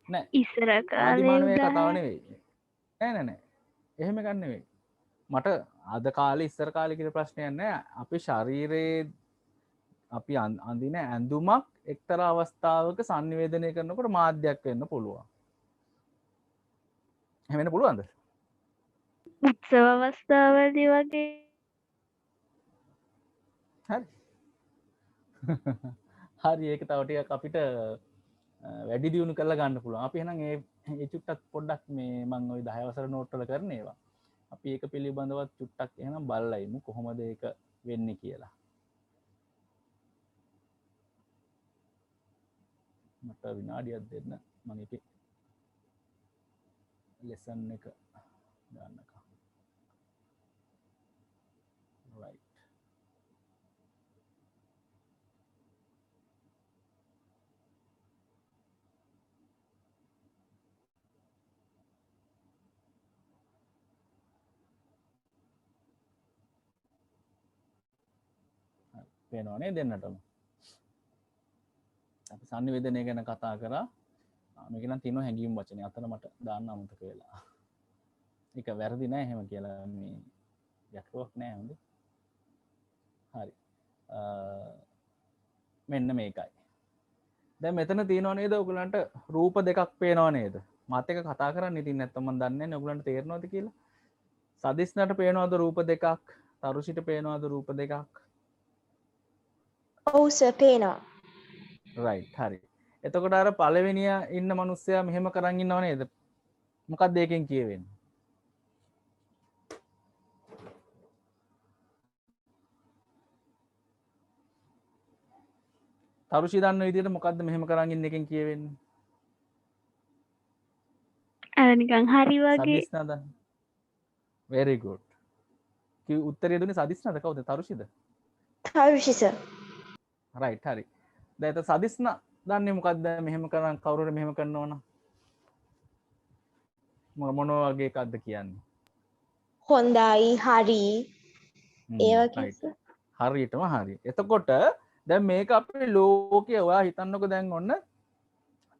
S1: නෑ
S3: ඉස්සර
S1: ආදිමානවය
S3: කාලේ
S1: කතාව නෙවෙයි. නෑ එහෙම ගන්න නෙවෙයි. මට අද කාලේ ඉස්සර කාලේ කියලා ප්‍රශ්නයක් නෑ. අපේ ශරීරයේ අපි අඳින ඇඳුමක් එක්තරා අවස්ථාවක sannivedanaya කරනකොට මාධ්‍යයක් වෙන්න පුළුවන්. එහෙම වෙන්න පුළුවන්ද?
S3: උත්සව අවස්ථාවලදී වගේ
S1: හරි. හරි ඒක තව ටිකක් අපිට වැඩි දියුණු කරලා ගන්න පුළුවන්. අපි එහෙනම් ඒ චුට්ටක් පොඩ්ඩක් මේ මම ওই 10 වසර නෝට් වල කරන ඒවා. අපි ඒක පිළිබඳව චුට්ටක් එහෙනම් බලලා ඉමු කොහොමද ඒක වෙන්නේ කියලා. මට විනාඩියක් දෙන්න මම ඒකේ ලෙසන් එක දාන්නකම්. right. පේනවනේ දෙන්නටම. අපි sannivedanaya ගැන කතා කරා. මේක නම් තියෙන හැඟීම් වචනේ. අතන මට දාන්න අමතක වෙලා. ඒක වැරදි නෑ එහෙම කියලා මේ යක්රුවක් නෑ හොඳ. හරි. මෙන්න මේකයි. දැන් මෙතන තියෙනව නේද ඔයගලන්ට රූප දෙකක් පේනව නේද? මාත් එක්ක කතා කරන්න ඉතින් නැත්තම් මම දන්නේ නැහැ ඔයගලන්ට තේරෙනවද කියලා. සදිස්නට පේනවද රූප දෙකක්? තරුෂිට පේනවද රූප දෙකක්?
S2: ඔව් සර් පේනවා.
S1: රයිට් හරි. එතකොට අර පළවෙනියා ඉන්න මිනිස්සයා මෙහෙම කරන් ඉන්නව නේද? මොකක්ද ඒකෙන් කියවෙන්නේ? තරුෂි දන්න විදිහට මොකද්ද මෙහෙම කරන් ඉන්න එකෙන් කියවෙන්නේ?
S3: අර නිකන් හරි වගේ
S1: සදිස්නා දන්න. very good. කි උත්තරය දුන්නේ සදිස්නාද කවුද? තරුෂිද?
S2: තරුෂි සර්.
S1: රයිට් හරි. දැන් එතන සදිස්නා දන්නේ මොකද්ද මෙහෙම කරන් කවුරු හරි මෙහෙම කරනවා නම් මොන වගේ එකක්ද කියන්නේ?
S2: හොඳයි හරි ඒ වගේ සර්.
S1: හරියටම හරි. එතකොට දැන් මේක අපේ ලෝකයේ ඔයා හිතන්නකෝ දැන් ඔන්න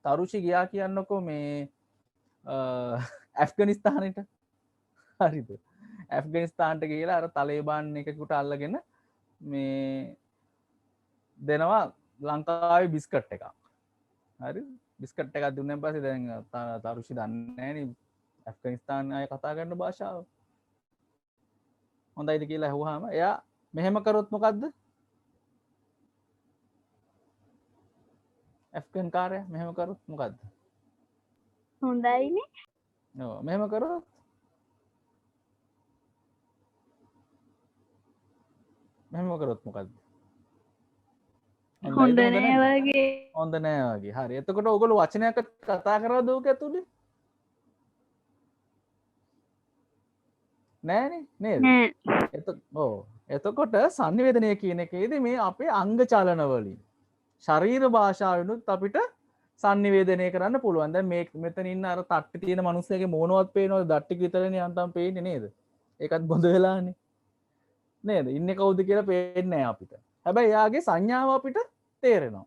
S1: තරුෂි ගියා කියන්නකෝ මේ ඇෆ්ගනිස්තානෙට. හරිද? ඇෆ්ගනිස්තානට ගිහලා අර තලිබාන් එකෙකුට අල්ලගෙන මේ දෙනවා ලංකාවේ බිස්කට් එකක්. හරි? බිස්කට් එකක් දුන්නාන් පස්සේ දැන් තරුෂි දන්නේ නැහනේ ඇෆ්ගනිස්තාන අය කතා කරන භාෂාව. හොඳයිද කියලා අහුවාම එයා මෙහෙම කරොත් මොකද්ද? ඇෆ්ගන් කාර්යය මෙහෙම කරොත් මොකද්ද?
S3: හොඳයිනේ.
S1: ඔව් මෙහෙම කරොත් මෙහෙම කරොත් මොකද්ද?
S3: හොඳ නෑ වගේ.
S1: හොඳ නෑ වගේ. හරි. එතකොට ඔයගොල්ලෝ වචනයක් කතා කරවද ඕක ඇතුලේ? නෑනේ නේද?
S3: නෑ
S1: එතකොට සංනිවේදනය කියන එකේදී මේ අපේ අංග චලන වලින් ශරීර භාෂාවෙනුත් අපිට සංනිවේදනය කරන්න පුළුවන්. දැන් මේ මෙතන ඉන්න අර තට්ටි තියෙන මිනිස්සයාගේ මෝනවත් පේනවද? දට්ටි විතරනේ යන්තම් පේන්නේ නේද? ඒකත් බොඳ වෙලානේ. නේද? ඉන්නේ කවුද කියලා පේන්නේ නැහැ අපිට. හැබැයි එයාගේ සංඥාව අපිට තේරෙනවා.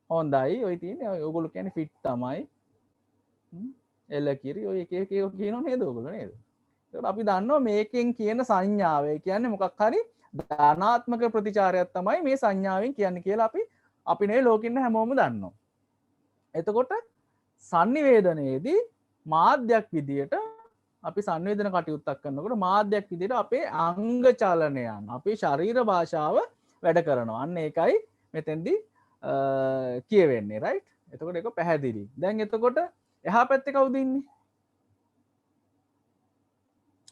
S1: හොඳයි. ඔය තියෙන්නේ ඔයගොල්ලෝ කියන්නේ ෆිට් තමයි. එල කිරි ඔය එක එක ඒවා කියනව නේද ඔයගොල්ලෝ නේද? ඒකට අපි දන්නවා මේකෙන් කියන සංඥාව. ඒ කියන්නේ මොකක් හරි ධනාත්මක ප්‍රතිචාරයක් තමයි මේ සංඥාවෙන් කියන්නේ කියලා අපි නේ ලෝකෙින් හැමෝම දන්නවා. එතකොට සංනිවේදනයේදී මාධ්‍යයක් විදියට අපි සංවේදන කටයුත්තක් කරනකොට මාධ්‍යයක් විදියට අපේ අංග චලනයන් අපේ ශරීර භාෂාව වැඩ කරනවා. අන්න ඒකයි මෙතෙන්දී කියවෙන්නේ රයිට්. එතකොට ඒක පැහැදිලි. දැන් එතකොට එහා පැත්තේ කවුද ඉන්නේ?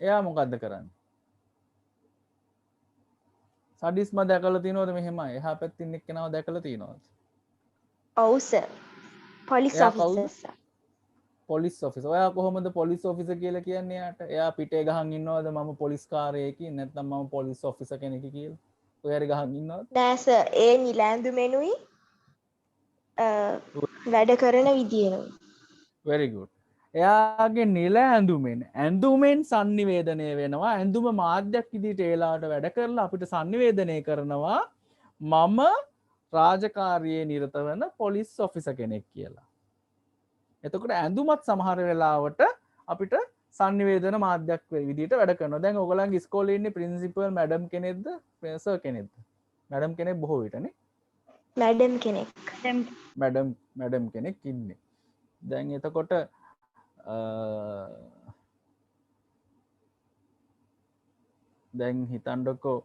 S1: එයා මොකද්ද කරන්නේ? සඩිස්ම දැකලා තියෙනවද මෙහෙම? එහා පැත්තේ ඉන්න එක්කෙනාව දැකලා තියෙනවද?
S2: ඔව් සර්. පොලිස්
S1: එයා කවුද?
S2: Officer sir.
S1: Police officer. ඔයා කොහොමද පොලිස් ඔෆිසර් කියලා කියන්නේ යාට? එයා පිටේ ගහන් ඉන්නවද මම පොලිස් කාර්යයකින් නැත්නම් මම පොලිස් ඔෆිසර් කෙනෙක් කියලා? ඔය හරි ගහන් ඉන්නවද?
S2: නෑ සර්. ඒ නිලැඳුමෙනුයි වැඩ කරන විදියනුයි.
S1: very good. එයාගේ නිල ඇඳුමෙන් සංනිවේදනය වෙනවා. ඇඳුම මාධ්‍යයක් විදිහට ඒලාට වැඩ කරලා අපිට සංනිවේදනය කරනවා මම රාජකාරියේ නිරත වෙන පොලිස් ඔෆිසර් කෙනෙක් කියලා. එතකොට ඇඳුමත් සමහර වෙලාවට අපිට සංනිවේදන මාධ්‍යයක් විදිහට වැඩ කරනවා. දැන් ඔයගොල්ලන්ගේ ඉස්කෝලේ ඉන්නේ ප්‍රින්සිපල් මැඩම් කෙනෙක්ද සර් කෙනෙක්ද? මැඩම් කෙනෙක් බොහෝ විටනේ.
S2: මැඩම් කෙනෙක්.
S1: මැඩම් කෙනෙක් ඉන්නේ. දැන් එතකොට දැන් හිතන්නකෝ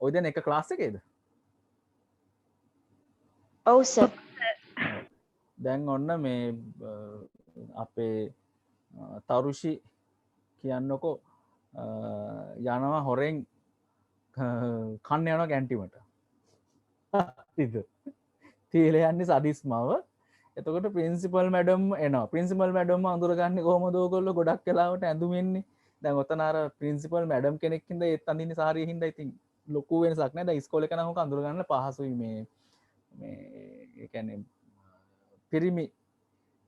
S1: ඔය දැන් එක ක්ලාස් එකේද?
S2: ඔව් සර්.
S1: දැන් ඔන්න මේ අපේ තරුෂි කියන්නකෝ යනවා හොරෙන් කන්න යනවා කැන්ටිමට. ඉද තියල යන්නේ සඩිස්මාව. එතකොට ප්‍රින්සිපල් මැඩම් එනවා. ප්‍රින්සිපල් මැඩම්ම අඳුරගන්නේ කොහොමද ඔයගොල්ලෝ ගොඩක් වෙලාවට ඇඳුමෙන්නේ. දැන් ඔතන අර ප්‍රින්සිපල් මැඩම් කෙනෙක් හින්දා ඒත් අඳින්නේ සාරිය හින්දා ඉතින් ලොකු වෙනසක් නැහැ. දැන් ඉස්කෝලේ යනකොට අඳුරගන්න පහසුයි මේ ඒ කියන්නේ පිරිමි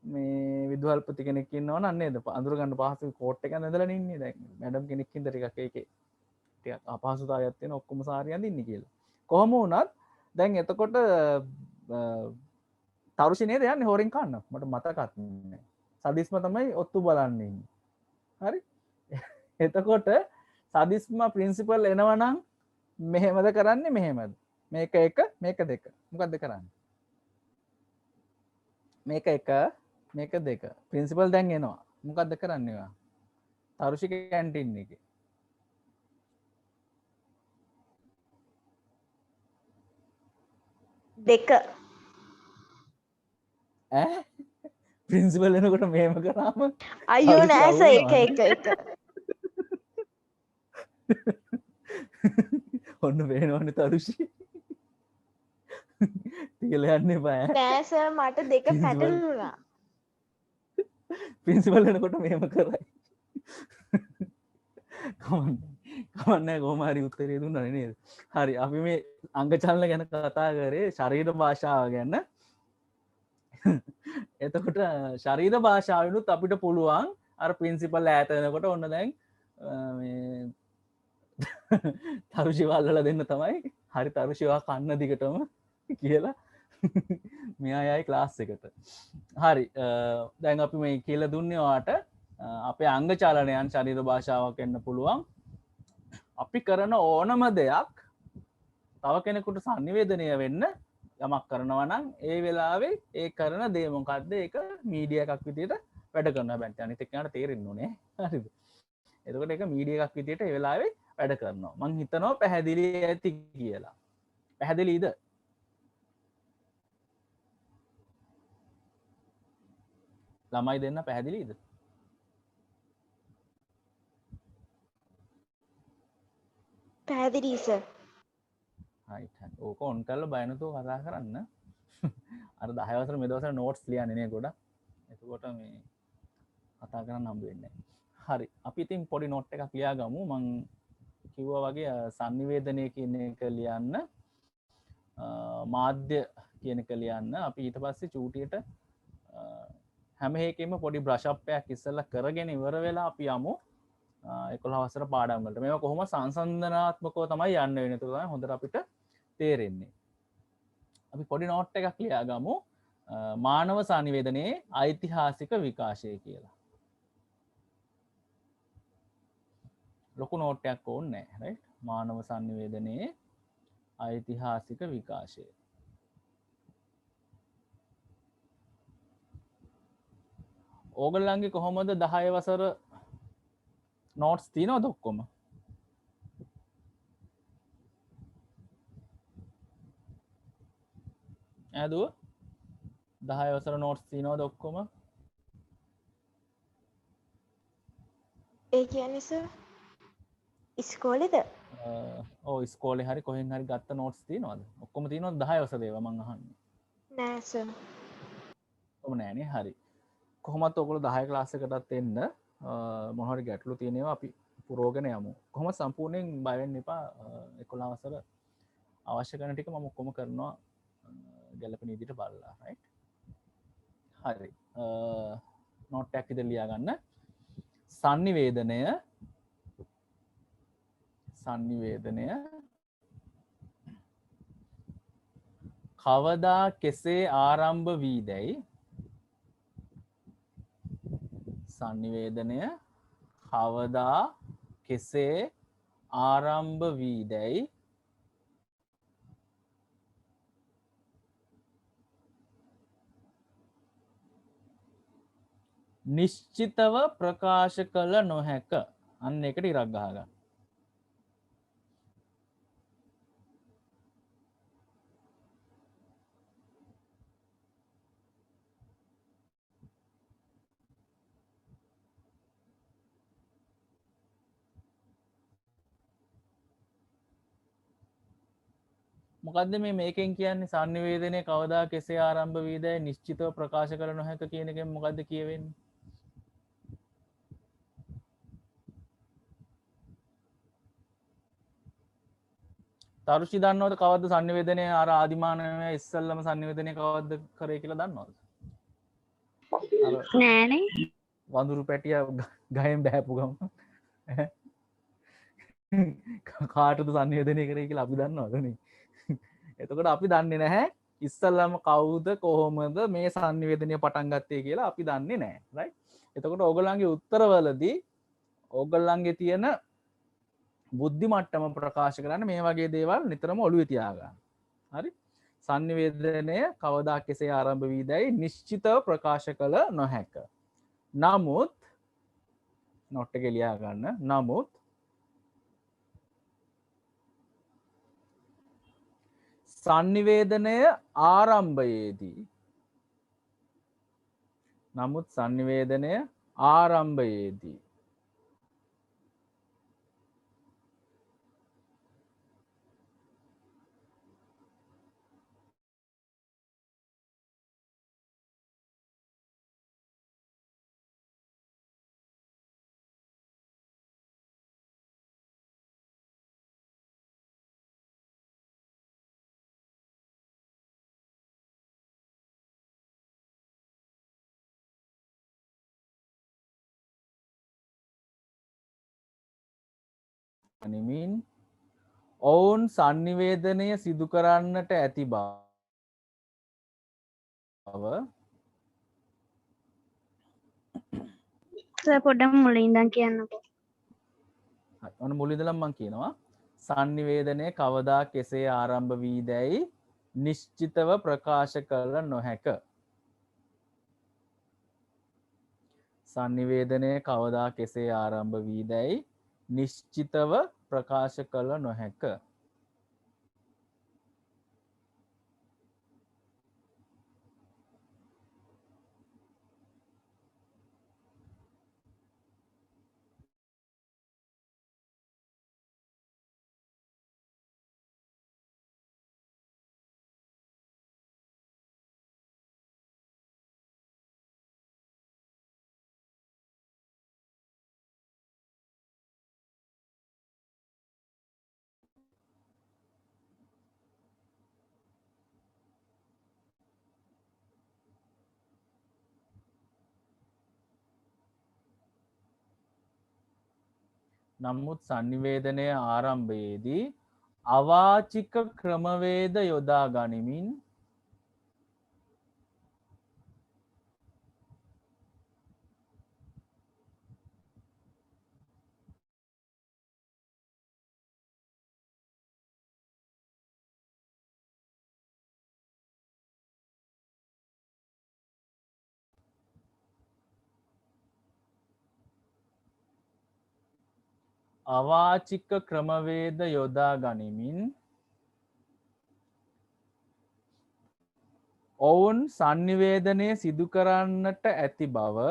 S1: මේ විදුහල්පති කෙනෙක් ඉන්නවනම් නේද අඳුරගන්න පහසුයි කෝට් එක ඇඳලා ඉන්නේ. දැන් මැඩම් කෙනෙක් හින්දා ටිකක් ඒකේ ටිකක් අපහසුතාවයක් තියෙන ඔක්කොම සාරිය අඳින්නේ කියලා. කොහොම වුණත් දැන් එතකොට තරුෂි නේද යන්නේ හොරෙන් කන්න මට මතකත් නෑ. සදිස්ම තමයි ඔත්තු බලන්න ඉන්නේ. හරි? එතකොට සදිස්ම ප්‍රින්සිපල් එනවනම් මෙහෙමද කරන්නේ මෙහෙමද? මේක එක මේක දෙක. මොකද්ද කරන්නේ? මේක එක මේක දෙක. ප්‍රින්සිපල් දැන් එනවා. මොකද්ද කරන්නේ ඔයා? තරුෂි කැන්ටින් එකේ.
S2: දෙක.
S1: ප්‍රින්සිපල් එනකොට මෙහෙම කරාම
S2: අයියෝ නෑ සර් එක.
S1: ඔන්න පේනවනේ තරුෂි. තියලා යන්න එපා.
S2: නෑ සර් මට දෙක පැටලුණා.
S1: ප්‍රින්සිපල් එනකොට මෙහෙම කරයි. කමන්නේ කොහොම හරි උත්තරේ දුන්නා නේද? හරි අපි මේ අංග චලන ගැන කතා කරේ ශරීර භාෂාව ගැන. එතකොට ශරීර භාෂාවෙනුත් අපිට පුළුවන් අර ප්‍රින්සිපල් ඈත වෙනකොට ඔන්න දැන් මේ තරුෂිවල්ලලා දෙන්න තමයි හරි තරුෂිවා කන්න දිගටම කියලා මෙයා යයි ක්ලාස් එකට. හරි දැන් අපි මේ කියලා දුන්නේ ඔයාට අපේ අංග චලනයන් ශරීර භාෂාවක් වෙන්න පුළුවන්. අපි කරන ඕනම දෙයක් තව කෙනෙකුට සංනිවේදනය වෙන්න යමක් කරනවා නම් ඒ වෙලාවේ ඒ කරන දේ මොකද්ද ඒක මීඩියා එකක් විදියට වැඩ කරනවා. හැබැයි අනිත් එක්කනට තේරෙන්න ඕනේ. හරිද? එතකොට ඒක මීඩියා එකක් විදියට ඒ වෙලාවේ වැඩ කරනවා. මං හිතනවා පැහැදිලි ඇති කියලා. පැහැදිලිද? ළමයි දෙන්න පැහැදිලිද?
S2: පැහැදිලි සර්.
S1: ඕක ඔන් කරලා බය නැතුව කතා කරන්න. අර 10 වසර මේ දවස්වල නෝට්ස් ලියන්නේ නේ ගොඩක්. එතකොට මේ කතා කරන්න හම්බ වෙන්නේ නැහැ. හරි. අපි ඉතින් පොඩි නෝට් එකක් ලියා ගමු. මං කිව්වා වගේ sannivedanaya කියන එක ලියන්න මාධ්‍ය කියන එක ලියන්න අපි ඊට පස්සේ චූටියට හැම එකෙම පොඩි බ්‍රෂ් අප් එකක් ඉස්සෙල්ලා කරගෙන ඉවර වෙලා අපි යමු 11 වසර පාඩම් වලට. මේවා කොහොම සංසන්දනාත්මකව තමයි යන්න වෙන්නේ. ඒක තමයි හොඳට අපිට තේරෙන්නේ. අපි පොඩි නෝට් එකක් ලියා ගමු. මානව sannivedanයේ ඓතිහාසික විකාශය කියලා. ලොකු නෝට් එකක් ඕනේ නැහැ. රයිට්? මානව sannivedanයේ ඓතිහාසික විකාශය. ඕගොල්ලන්ගේ කොහොමද 10 වසර නෝට්ස් තියෙනවද ඔක්කොම? ඈදුව 10 වසර නෝට්ස් තියෙනවද ඔක්කොම?
S2: ඒ කියන්නේ සර් ඉස්කෝලේද?
S1: ඔව් ඉස්කෝලේ හරි කොහෙන් හරි ගත්ත නෝට්ස් තියෙනවද? ඔක්කොම තියෙනවද 10 වසර ඒවා මං අහන්නේ.
S2: නෑ සර්.
S1: ඔක්කොම නෑනේ. හරි. කොහොමත් ඔයගොල්ලෝ 10 ක්ලාස් එකටත් එන්න මොන හරි ගැටලු තියෙනවා අපි පුරෝගෙන යමු. කොහොම සම්පූර්ණයෙන් බය වෙන්න එපා. 11 වසර අවශ්‍ය කරන ටික මම ඔක්කොම කරනවා ගැලපෙන විදිහට බලලා. රයිට්? හරි. නෝට් එකක් ඉදිරිය ලියා ගන්න. sannivedanaya කවදා කෙසේ ආරම්භ වී දැයි sannivedanaya කවදා කෙසේ ආරම්භ වී දැයි නිශ්චිතව ප්‍රකාශ කළ නොහැක. අන්න එකට ඉරක් ගහගන්න. මොකද්ද මේ මේකෙන් කියන්නේ sannivedanaya කවදා කෙසේ ආරම්භ වී දැයි නිශ්චිතව ප්‍රකාශ කළ නොහැක කියන එකෙන් මොකද්ද කියවෙන්නේ? තරුෂි දන්නවද කවද්ද sannivedanaya අර ආදිමානවය ඉස්සල්ලාම sannivedanaya කවද්ද කරේ කියලා දන්නවද?
S3: නෑනේ.
S1: වඳුරු පැටිය ගහෙන් බෑපු ගම කාටද sannivedanaya කරේ කියලා අපි දන්නවදනේ? එතකොට අපි දන්නේ නැහැ ඉස්සල්ලාම කවුද කොහොමද මේ sannivedanaya පටන් ගත්තේ කියලා අපි දන්නේ නැහැ. රයිට්? එතකොට ඕගොල්ලන්ගේ උත්තරවලදී ඕගොල්ලන්ගේ තියෙන බුද්ධි මට්ටම ප්‍රකාශ කරන්න මේ වගේ දේවල් නිතරම ඔළුවේ තියාගන්න. හරි? sannivedanaya කවදා කෙසේ ආරම්භ වී දැයි නිශ්චිතව ප්‍රකාශ කළ නොහැක. නමුත් නෝට් එක ලියා ගන්න. නමුත් sannivedanaya ආරම්භයේදී අනිමින් ඔවුන් sannivedanaya සිදු කරන්නට ඇති බව
S3: සර් පොඩ්ඩක් මුලින් ඉඳන් කියන්නකෝ.
S1: ඔන්න මුලින්දලම මම කියනවා sannivedanaya කවදා කෙසේ ආරම්භ වී දැයි නිශ්චිතව ප්‍රකාශ කළ නොහැක. sannivedanaya කවදා කෙසේ ආරම්භ වී දැයි නිශ්චිතව ප්‍රකාශ කළ නොහැක. නමුත් sannivedanaya ආරම්භයේදී අවාචික ක්‍රමවේද යොදා ගනිමින් අවාචික ක්‍රමවේද යොදා ගනිමින් ඔවුන් sannivedanaya සිදු කරන්නට ඇති බව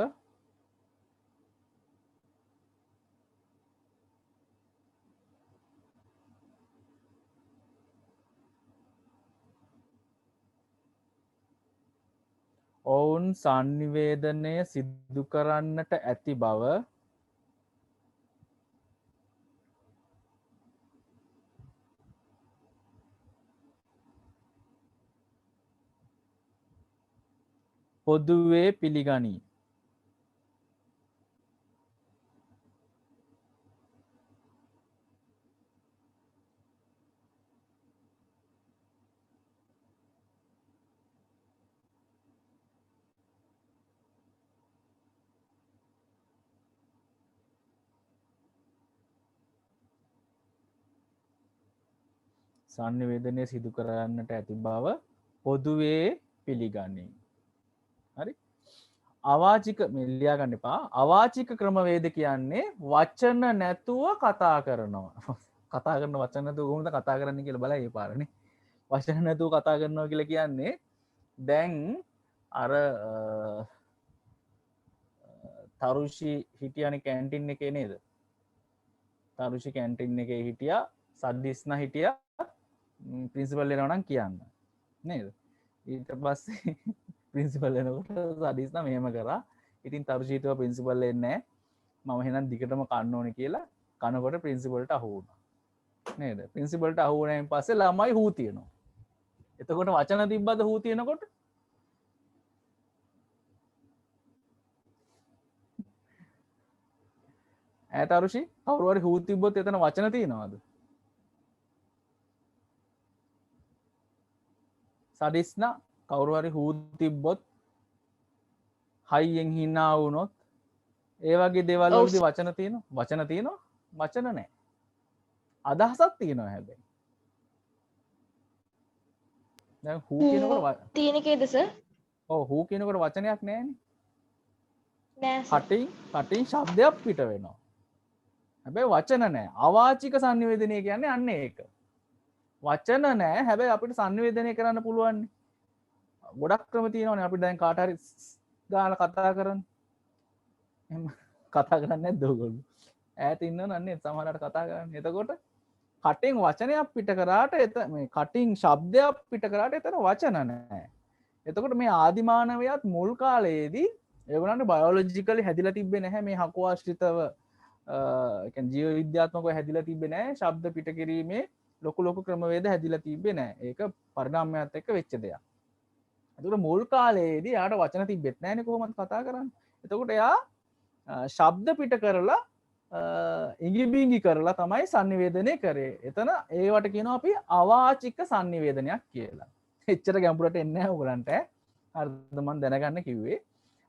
S1: ඔවුන් sannivedanaya සිදු කරන්නට ඇති බව පොදුවේ පිළිගනී. sannivedanaya සිදු කරන්නට ඇති බව පොදුවේ පිළිගනී. හරි. අවාචික මෙල්ලියා ගන්න එපා. අවාචික ක්‍රමවේද කියන්නේ වචන නැතුව කතා කරනවා. කතා කරන වචන නැතුව කොහොමද කතා කරන්නේ කියලා බලයි ඒ පාරනේ. වචන නැතුව කතා කරනවා කියලා කියන්නේ දැන් අර තරුෂි හිටියනේ කැන්ටින් එකේ නේද? තරුෂි කැන්ටින් එකේ හිටියා සද්දිස්නා හිටියා ප්‍රින්සිපල් එනවා නම් කියන්න. නේද? ඊට පස්සේ ප්‍රින්සිපල් එනකොට සද්දිස්නා මෙහෙම කරා. ඉතින් තරුෂිටව ප්‍රින්සිපල් එන්නේ නැහැ. මම එහෙනම් දිගටම කන්න ඕනේ කියලා කනකොට ප්‍රින්සිපල්ට අහු වුණා. නේද? ප්‍රින්සිපල්ට අහු වුණායින් පස්සේ ළමයි හූ තියනවා. එතකොට වචන තිබ්බද හූ තියනකොට? ඈත අරුෂි කවුරු හරි හූ තිබ්බොත් එතන වචන තියනවද? සදිස්නා කවුරු හරි හූ තිබ්බොත් හයියෙන් hina වුණොත් ඒ වගේ දේවල් වලදී වචන තියෙනවා. වචන තියෙනවා. වචන නැහැ. අදහසක් තියෙනවා හැබැයි. දැන් හූ කියනකොට
S2: තියෙන කේද සර්?
S1: ඔව් හූ කියනකොට වචනයක් නැහැනේ.
S2: නෑ සර්.
S1: කටින් ශබ්දයක් පිට වෙනවා. හැබැයි වචන නැහැ. අවාචික sannivedanaya කියන්නේ අන්න ඒක. වචන නැහැ. හැබැයි අපිට sannivedanaya කරන්න පුළුවන්. ගොඩක් ක්‍රම තියෙනවානේ. අපි දැන් කාට හරි දාලා කතා කරන්නේ. එහෙම කතා කරන්නේ නැද්ද ඔයගොල්ලෝ? ඈත ඉන්නවනේ සමහරවිට කතා කරන්නේ. එතකොට කටින් වචනයක් පිට කරාට මේ කටින් ශබ්දයක් පිට කරාට එතන වචන නැහැ. එතකොට මේ ආදිමානවයාත් මුල් කාලයේදී ඒගොල්ලන්ට බයොලොජිකලි හැදිලා තිබ්බේ නැහැ මේ හකු ආශ්‍රිතව ජීව විද්‍යාත්මකව හැදිලා තිබ්බේ නැහැ. ශබ්ද පිට කිරීමේ ලොකු ක්‍රමවේද හැදිලා තිබ්බේ නැහැ. ඒක පරිණාමයත් එක්ක වෙච්ච දෙයක්. එතකොට මුල් කාලයේදී යාට වචන තිබෙත් නැහැනේ කොහොමද කතා කරන්නේ. එතකොට එයා ශබ්ද පිට කරලා ඉඟිබිඟි කරලා තමයි sannivedanaya කරේ. එතන ඒවට කියනවා අපි අවාචික sannivedanayak කියලා. එච්චර ගැඹුරට එන්නේ නැහැ ඔයගලන්ට. හරිද මම දැනගන්න කිව්වේ.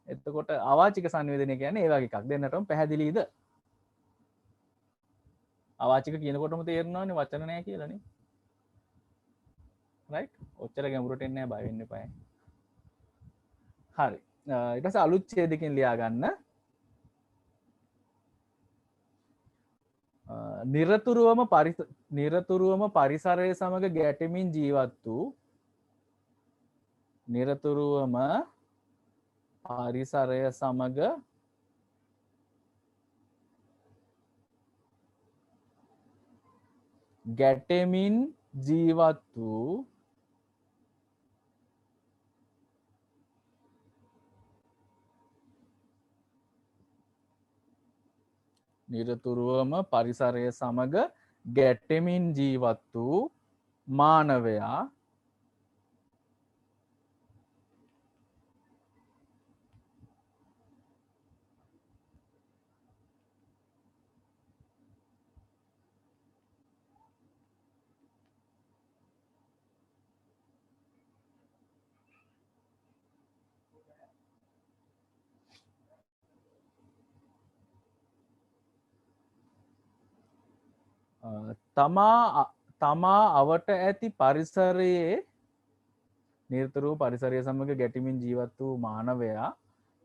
S1: එතකොට අවාචික sannivedanaya කියන්නේ ඒ වගේ එකක්. දෙන්නටම පැහැදිලිද? අවාචික කියනකොටම තේරෙනවනේ වචන නැහැ කියලා නේ. රයිට්? ඔච්චර ගැඹුරට එන්නේ නැහැ බය වෙන්න එපා. හරි. ඊට පස්සේ අලුත් ඡේදකින් ලියා ගන්න. නිරතුරුවම පරිසරය සමග ගැටෙමින් ජීවත් වූ නිරතුරුවම පරිසරය සමග ගැටෙමින් ජීවත් වූ නිරතුරුවම පරිසරය සමග ගැටෙමින් ජීවත් වූ මානවයා තමා අවට ඇති පරිසරයේ නිර්තරූ පරිසරය සමඟ ගැටිමින් ජීවත් වූ මානවයා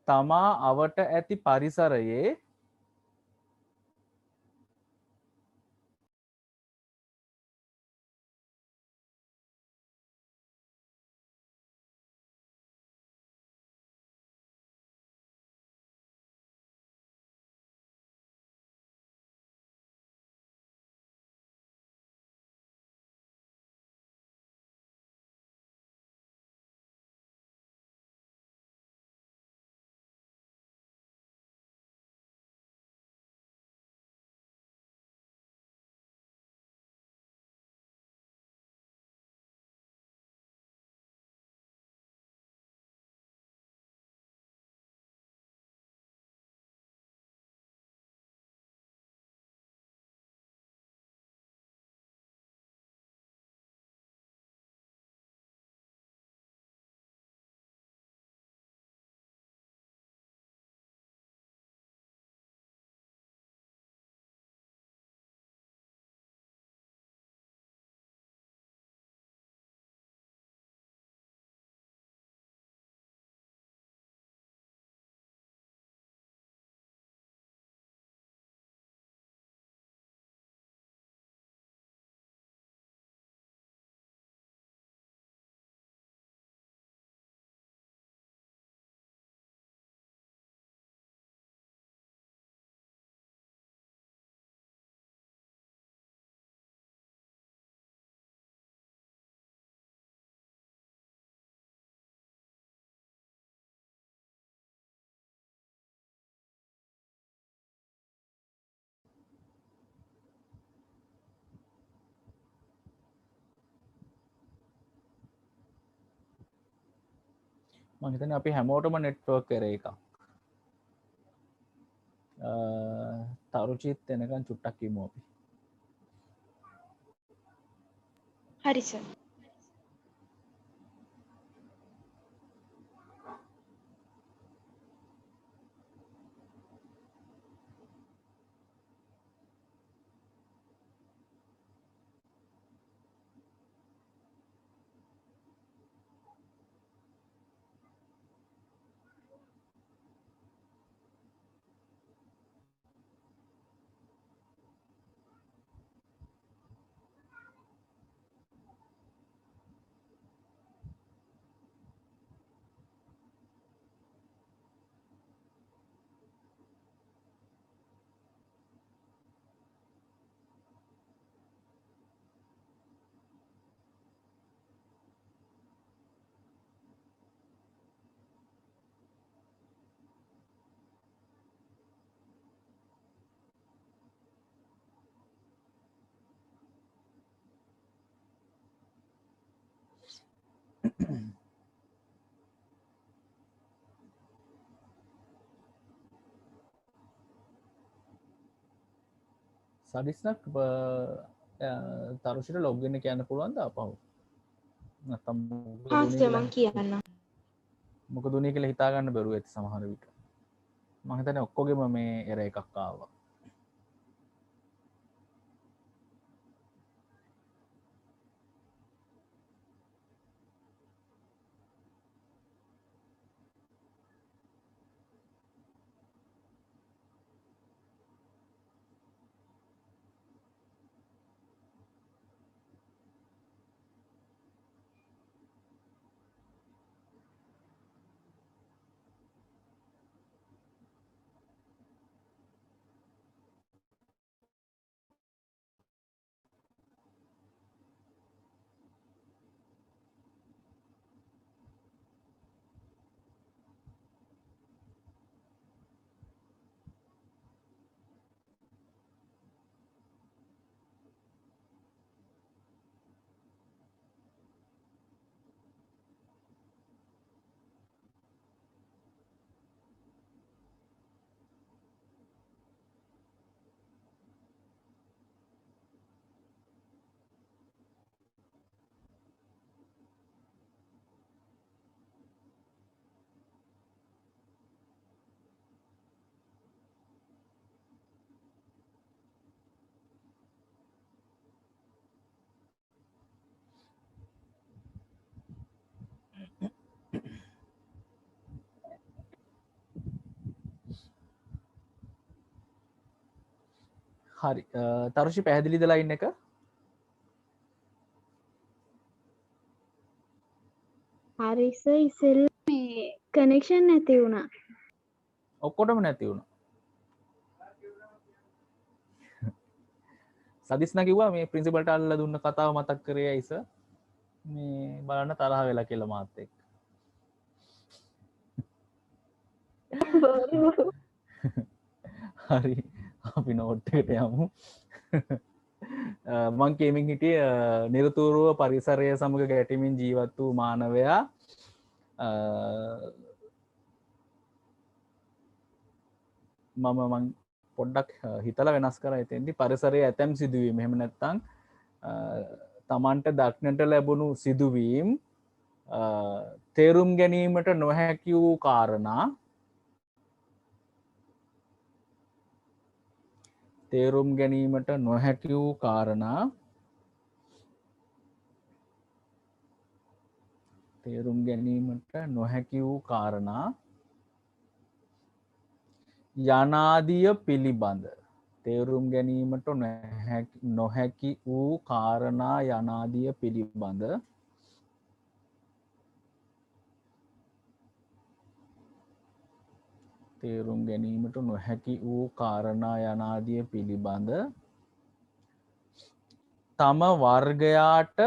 S1: තමා අවට ඇති පරිසරයේ මම හිතන්නේ අපි හැමෝටම නෙට්වර්ක් එරර් එකක්. තරුචිත් එනකන් චුට්ටක් ඉමු අපි.
S2: හරි සර්.
S1: සඩිස්නක් තරුෂිට ලොග්ගෙන කියන්න පුළුවන්ද අපහු නැත්තම්
S2: හා සර් මං කියන්න.
S1: මොක දුනී කියලා හිතාගන්න බැරුව ඇති සමහර විට මහිතන ඔක්කොගෙම මේ එර එකක් ආවා. හරි තරුෂි පැහැදිලිද ලයින් එක?
S3: හරි සර් ඉස්සෙල්ලා මේ කනෙක්ෂන් නැති වුණා.
S1: ඔක්කොටම නැති වුණා. සදිස්නා කිව්වා මේ ප්‍රින්සිපල්ට අල්ලලා දුන්න කතාව මතක් කරේ ඇයිස මේ බලන්න තරහ වෙලා කියලා මාත් එක්ක. හරි අපි නෝට් එකට යමු. මං කියමින් හිටිය නිරතුරුව පරිසරය සමග ගැටමින් ජීවත් වූ මානවයා මං පොඩ්ඩක් හිතල වෙනස් කර ඇතෙන්දි පරිසරය ඇතැම් සිදුවීම එහෙම නැත්තං තමන්ට දක්නට ලැබුණු සිදුවීම් තේරුම් ගැනීමට නොහැකි වූ කාරණා තේරුම් ගැනීමට නොහැකි වූ කාරණා තේරුම් ගැනීමට නොහැකි වූ කාරණා යනාදිය පිළිබඳ තේරුම් ගැනීමට නොහැකි වූ කාරණා යනාදිය පිළිබඳ තේරුම් ගැනීමට නොහැකි වූ කාරණා යනාදිය පිළිබඳ තම වර්ගයාට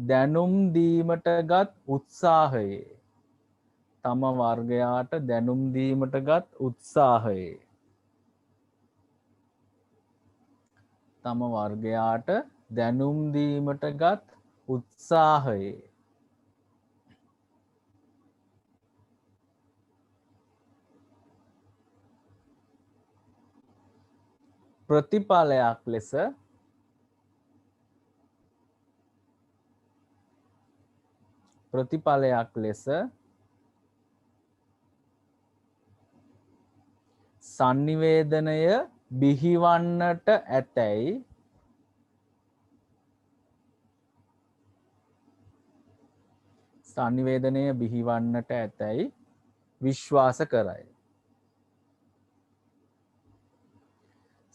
S1: දැනුම් දීමට ගත් උත්සාහයේ තම වර්ගයාට දැනුම් දීමට ගත් උත්සාහයේ තම වර්ගයාට දැනුම් දීමට ගත් උත්සාහයේ ප්‍රතිඵලයක් ලෙස sannivedanaya බිහිවන්නට ඇතැයි sannivedanaya බිහිවන්නට ඇතැයි විශ්වාස කරයි.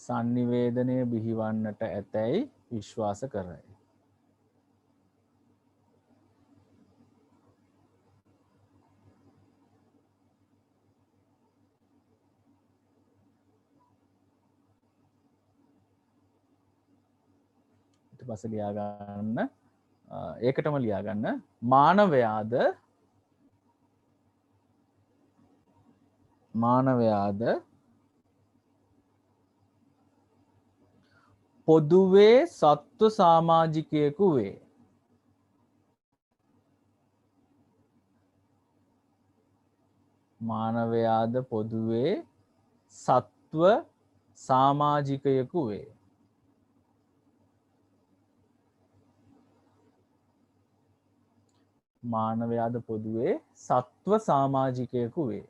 S1: sannivedanaya බිහිවන්නට ඇතැයි විශ්වාස කරයි. පස ලියාගන්න ඒකටම ලියාගන්න මානවයාද පොදුවේ සත්ව සාමාජිකයෙකු වේ. මානවයාද පොදුවේ සත්ව සාමාජිකයෙකු වේ. මානවයාද පොදුවේ සත්ව සාමාජිකයෙකු වේ.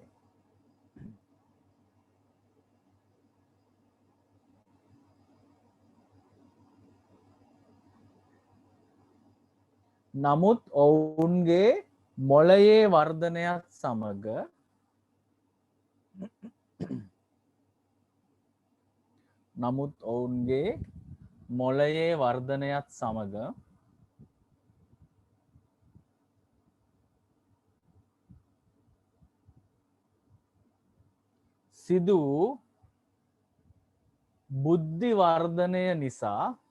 S1: නමුත් ඔවුන්ගේ මොළයේ වර්ධනයත් සමග සිදු වූ බුද්ධි වර්ධනය නිසා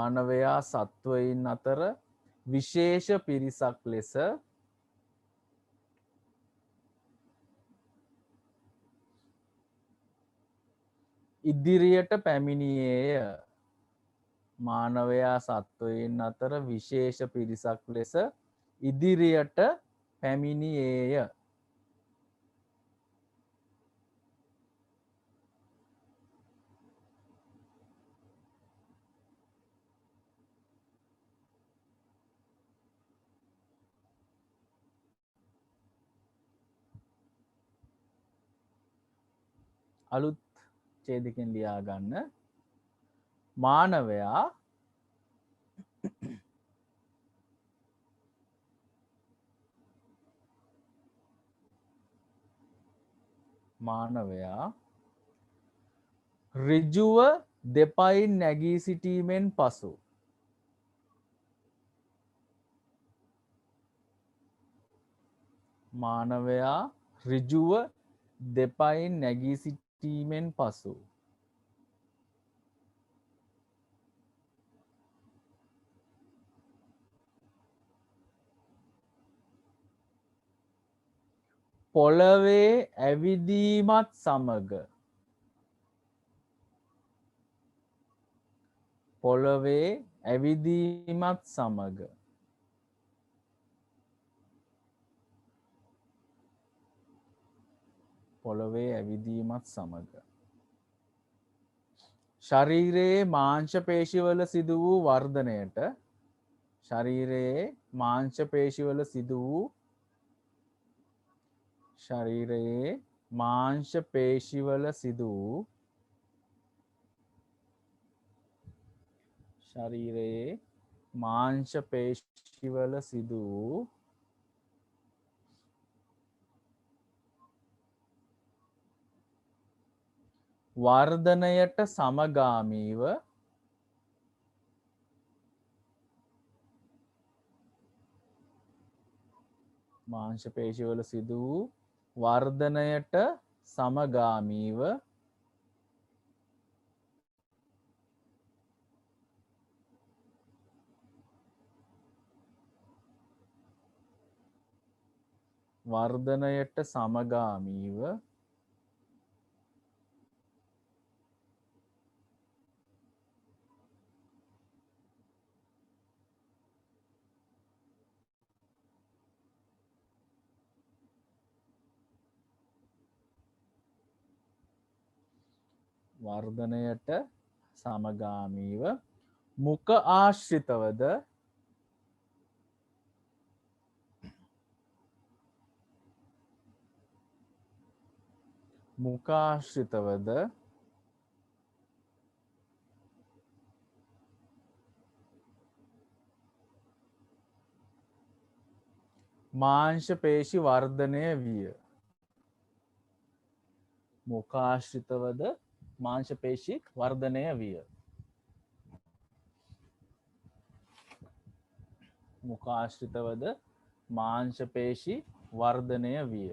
S1: මානවයා සත්වයින් අතර විශේෂ පිරිසක් ලෙස ඉදිරියට පැමිණියේය. මානවයා සත්වයින් අතර විශේෂ පිරිසක් ලෙස ඉදිරියට පැමිණියේය. අලුත් ඡේදකෙන් ලියා ගන්න. මානවයා ඍජුව දෙපයින් නැගී සිටීමෙන් පසු මානවයා ඍජුව දෙපයින් නැගී සිටීමෙන් පසු පොළවේ ඇවිදීමත් සමග පොළවේ ඇවිදීමත් සමග පොළවේ ඇවිදීමත් සමග ශරීරයේ මාංශ පේශිවල සිදු වූ වර්ධනයට ශරීරයේ මාංශ පේශිවල සිදු වූ ශරීරයේ මාංශ පේශිවල සිදු වූ ශරීරයේ මාංශ පේශිවල සිදු වූ වර්ධනයට සමගාමීව මාංශ පේශිවල සිදු වූ වර්ධනයට සමගාමීව වර්ධනයට සමගාමීව වර්ධනයට සමගාමීව මුඛ ආශ්‍රිතවද මුඛාශ්‍රිතවද මාංශ පේශි වර්ධනය විය. මුඛාශ්‍රිතවද මාංශ පේශි වර්ධනය විය. මුඛාශ්‍රිතවද මාංශ පේශි වර්ධනය විය.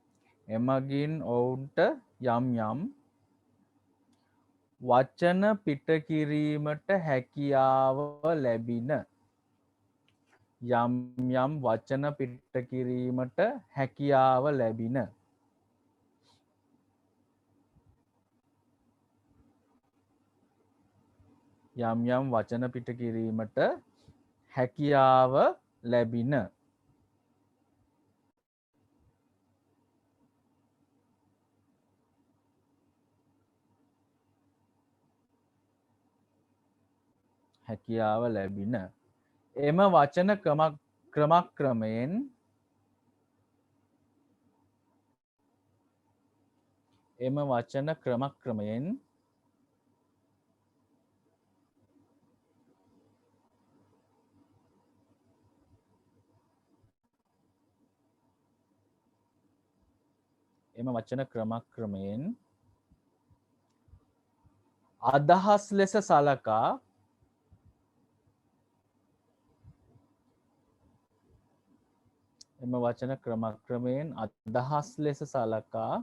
S1: එමගින් ඔවුන්ට යම් යම් වචන පිට කිරීමට හැකියාව ලැබින යම් යම් වචන පිට කිරීමට හැකියාව ලැබින යම් යම් වචන පිට කිරීමට හැකියාව ලැබින හැකියාව ලැබින එම වචන ක්‍රමක්‍රමයෙන් එම වචන ක්‍රමක්‍රමයෙන් අදහස් ලෙස සලකා එම වචන ක්‍රමක්‍රමයෙන් අදහස් ලෙස සලකා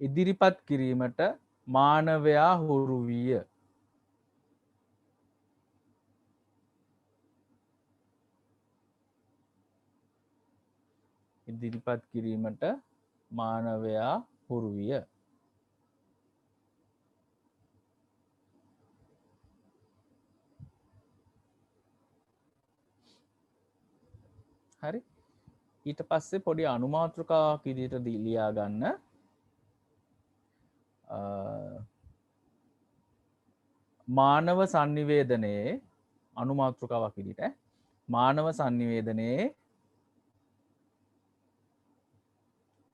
S1: ඉදිරිපත් කිරීමට මානවයා හුරු විය. ඉදිරිපත් කිරීමට මානවයා හුරු විය. හරි. ඊට පස්සේ පොඩි අනුමාත්‍රකාවක් විදිහට ලියා ගන්න. මානව sannivedanaye අනුමාත්‍රකාවක් විදිහට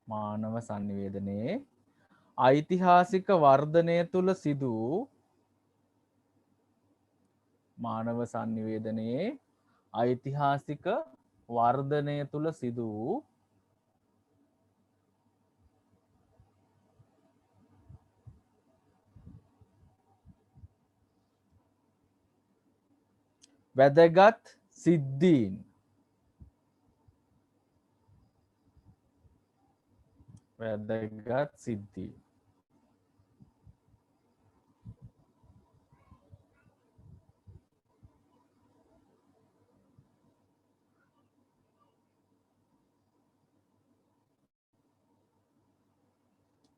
S1: මානව sannivedanaye ඓතිහාසික වර්ධනය තුල සිදු මානව sannivedanaye ඓතිහාසික වර්ධනය තුල සිදු වැදගත් සිද්ධීන් වැදගත් සිද්ධීන්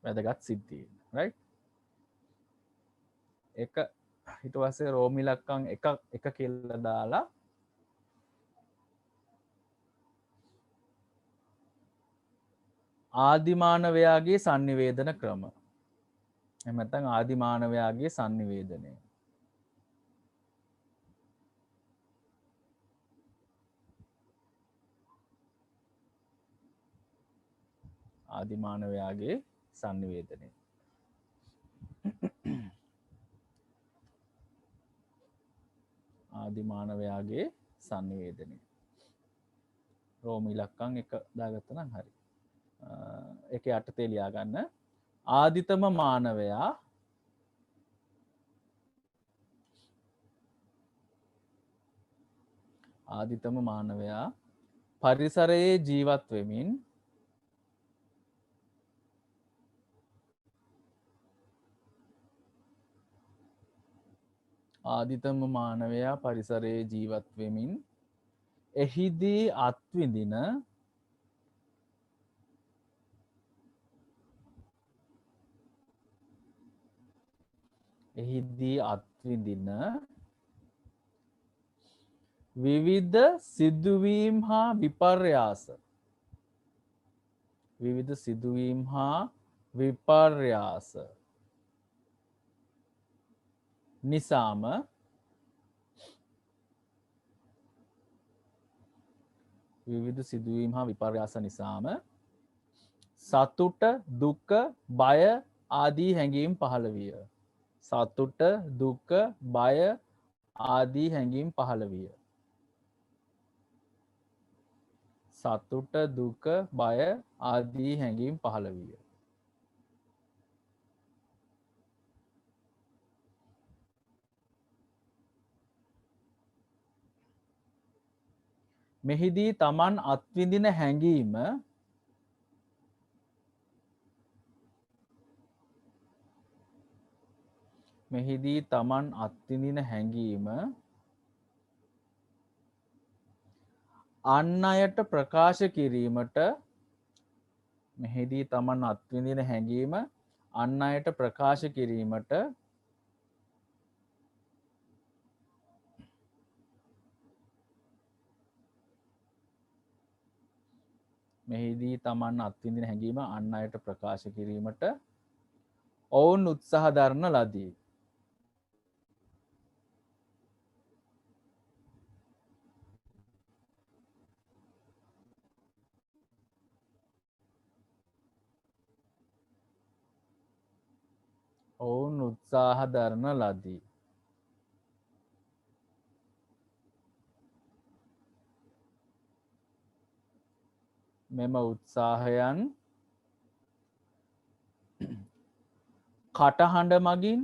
S1: වැදගත් සිද්ධීන් right එක ඊට පස්සේ රෝම ඉලක්කම් එක කියලා දාලා ආදිමානවයාගේ sannivedana ක්‍රම එහෙම නැත්නම් ආදිමානවයාගේ sannivedanaya ආදිමානවයාගේ sannivedanaya ආදිමානවයාගේ sannivedanaya රෝම ඉලක්කම් එක දාගත්තා නම් හරි ඒකේ යටතේ ලියා ගන්න ආදිතම මානවයා පරිසරයේ ජීවත් වෙමින් එහිදී අත්විඳින විවිධ සිදුවීම් හා විපර්යාස නිසාම සතුට දුක බය ආදී හැඟීම් පහළ විය. සතුට දුක බය ආදී හැඟීම් පහළ විය. සතුට දුක බය ආදී හැඟීම් පහළ විය. මෙහිදී තමන් අත්විඳින හැඟීම අන් අයට ප්‍රකාශ කිරීමට ඔවුන් උත්සාහ දරන ලදී. මෙම උත්සාහයන් කටහඬ මගින්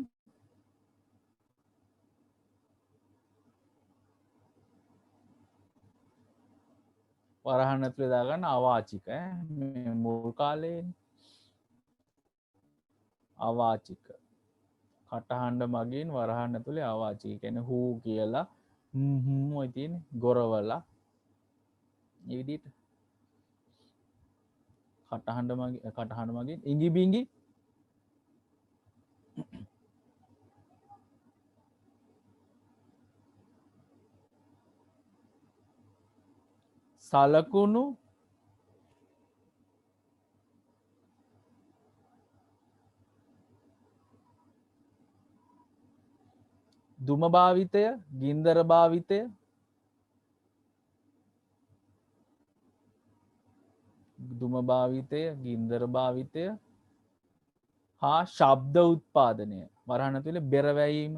S1: වරහන් ඇතුලේ දාගන්න අවාචික මේ මුල් කාලේ අවාචික කටහඬ මගින් වරහන් ඇතුලේ අවාචික කියන්නේ හූ කියලා ඔය තියෙන්නේ ගොරවලා මේ විදිහට කටහඬ මගින් ඉඟි බිඟි සලකුණු දුම භාවිතය ගින්දර භාවිතය දුම භාවිතය ගින්දර භාවිතය හා ශබ්ද උත්පාදනය වරහන් ඇතුලේ බෙර වැයීම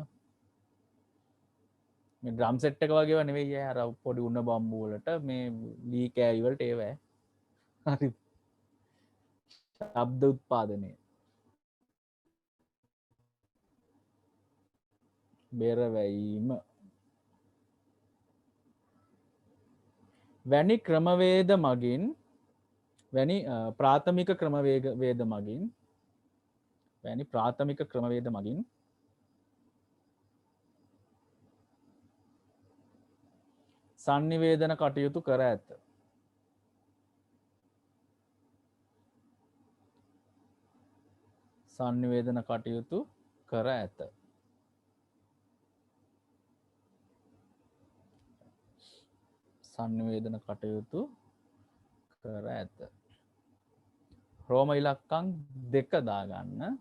S1: මේ ඩ්‍රම් සෙට් එක වගේව නෙවෙයි අර පොඩි උණ බම්බු වලට මේ ලී කෑලි වලට ඒවැ හරි ශබ්ද උත්පාදනය බෙර වැයීම වැනි ක්‍රමවේද මගින් වැනි ප්‍රාථමික ක්‍රමවේද මගින් වැනි ප්‍රාථමික ක්‍රමවේද මගින් සංනිවේදන කටයුතු කර ඇත. සංනිවේදන කටයුතු කර ඇත. සංනිවේදන කටයුතු කර ඇත. රෝම ඉලක්කම් 2 දාගන්න.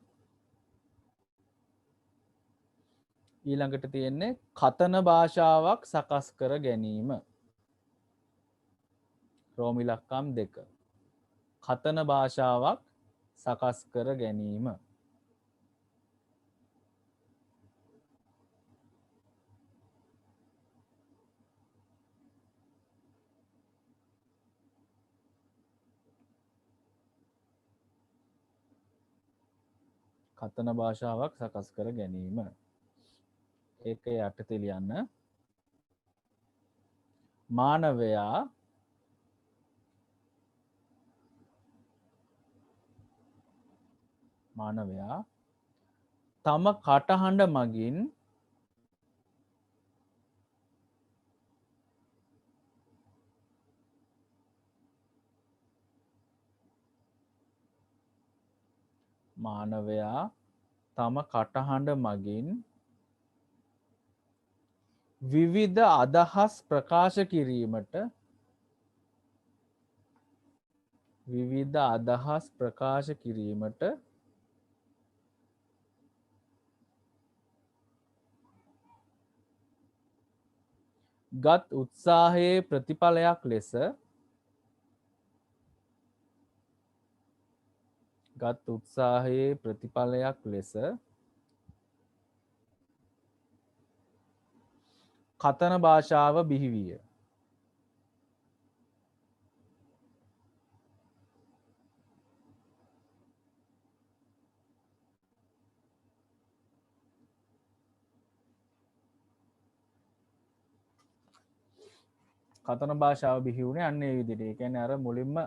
S1: ඊළඟට තියෙන්නේ කතන භාෂාවක් සකස් කර ගැනීම. රෝම ඉලක්කම් 2. කතන භාෂාවක් සකස් කර ගැනීම. කතන භාෂාවක් සකස් කර ගැනීම. ඒක යටතේ ලියන්න. මානවයා තම කටහඬ මගින් විවිධ අදහස් ප්‍රකාශ කිරීමට ගත් උත්සාහයේ ප්‍රතිඵලයක් ලෙස කතන භාෂාව බිහි විය. කතන භාෂාව බිහි වුණේ අන්න ඒ විදිහට. ඒ කියන්නේ අර මුලින්ම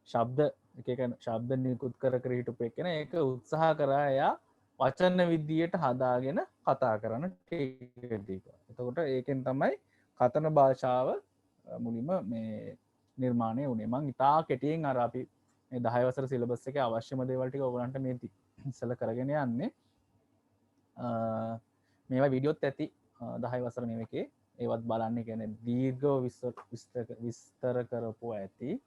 S1: ශබ්ද එක ශබ්ද නිකුත් කර හිටපු එකන ඒක උත්සාහ කරා එයා වචන විදියට හදාගෙන කතා කරන්න ටික. එතකොට ඒකෙන් තමයි කතන භාෂාව මුලින්ම මේ නිර්මාණය වුණේ. මං ඉතා කෙටියෙන් අර අපි මේ 10 වසර සිලබස් එකේ අවශ්‍යම දේවල් ටික ඔයගලන්ට මේ ඉස්සෙල්ලා කරගෙන යන්නේ. මේවා වීඩියෝත් ඇති 10 වසර මේකේ ඒවත් බලන්න. කියන්නේ දීර්ඝව විස්තර කරපුවා ඇති.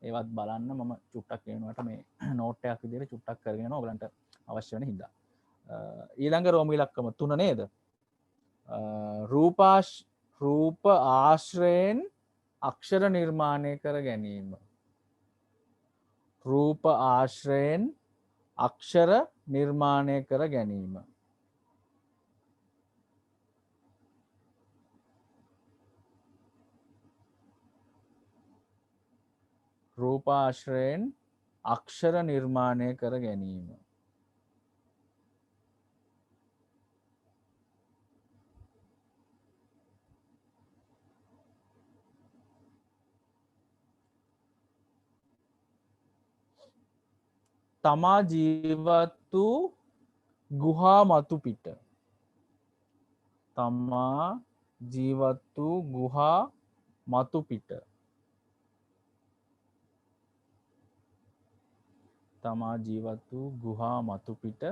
S1: ඒවත් බලන්න. මම චුට්ටක් කියනවාට මේ නෝට් එකක් විදිහට චුට්ටක් කරගෙන යනවා ඔයගලන්ට අවශ්‍ය වෙන හින්දා. ඊළඟ රෝම ඉලක්කම 3 නේද? රූප ආශ්‍රයෙන් අක්ෂර නිර්මාණය කර ගැනීම. රූප ආශ්‍රයෙන් අක්ෂර නිර්මාණය කර ගැනීම. රූපාශ්‍රයෙන් අක්ෂර නිර්මාණය කර ගැනීම. තමා ජීවත් වූ ගුහා මතු පිට. තමා ජීවත් වූ ගුහා මතු පිට. තමා ජීවත් වූ ගුහා මතු පිට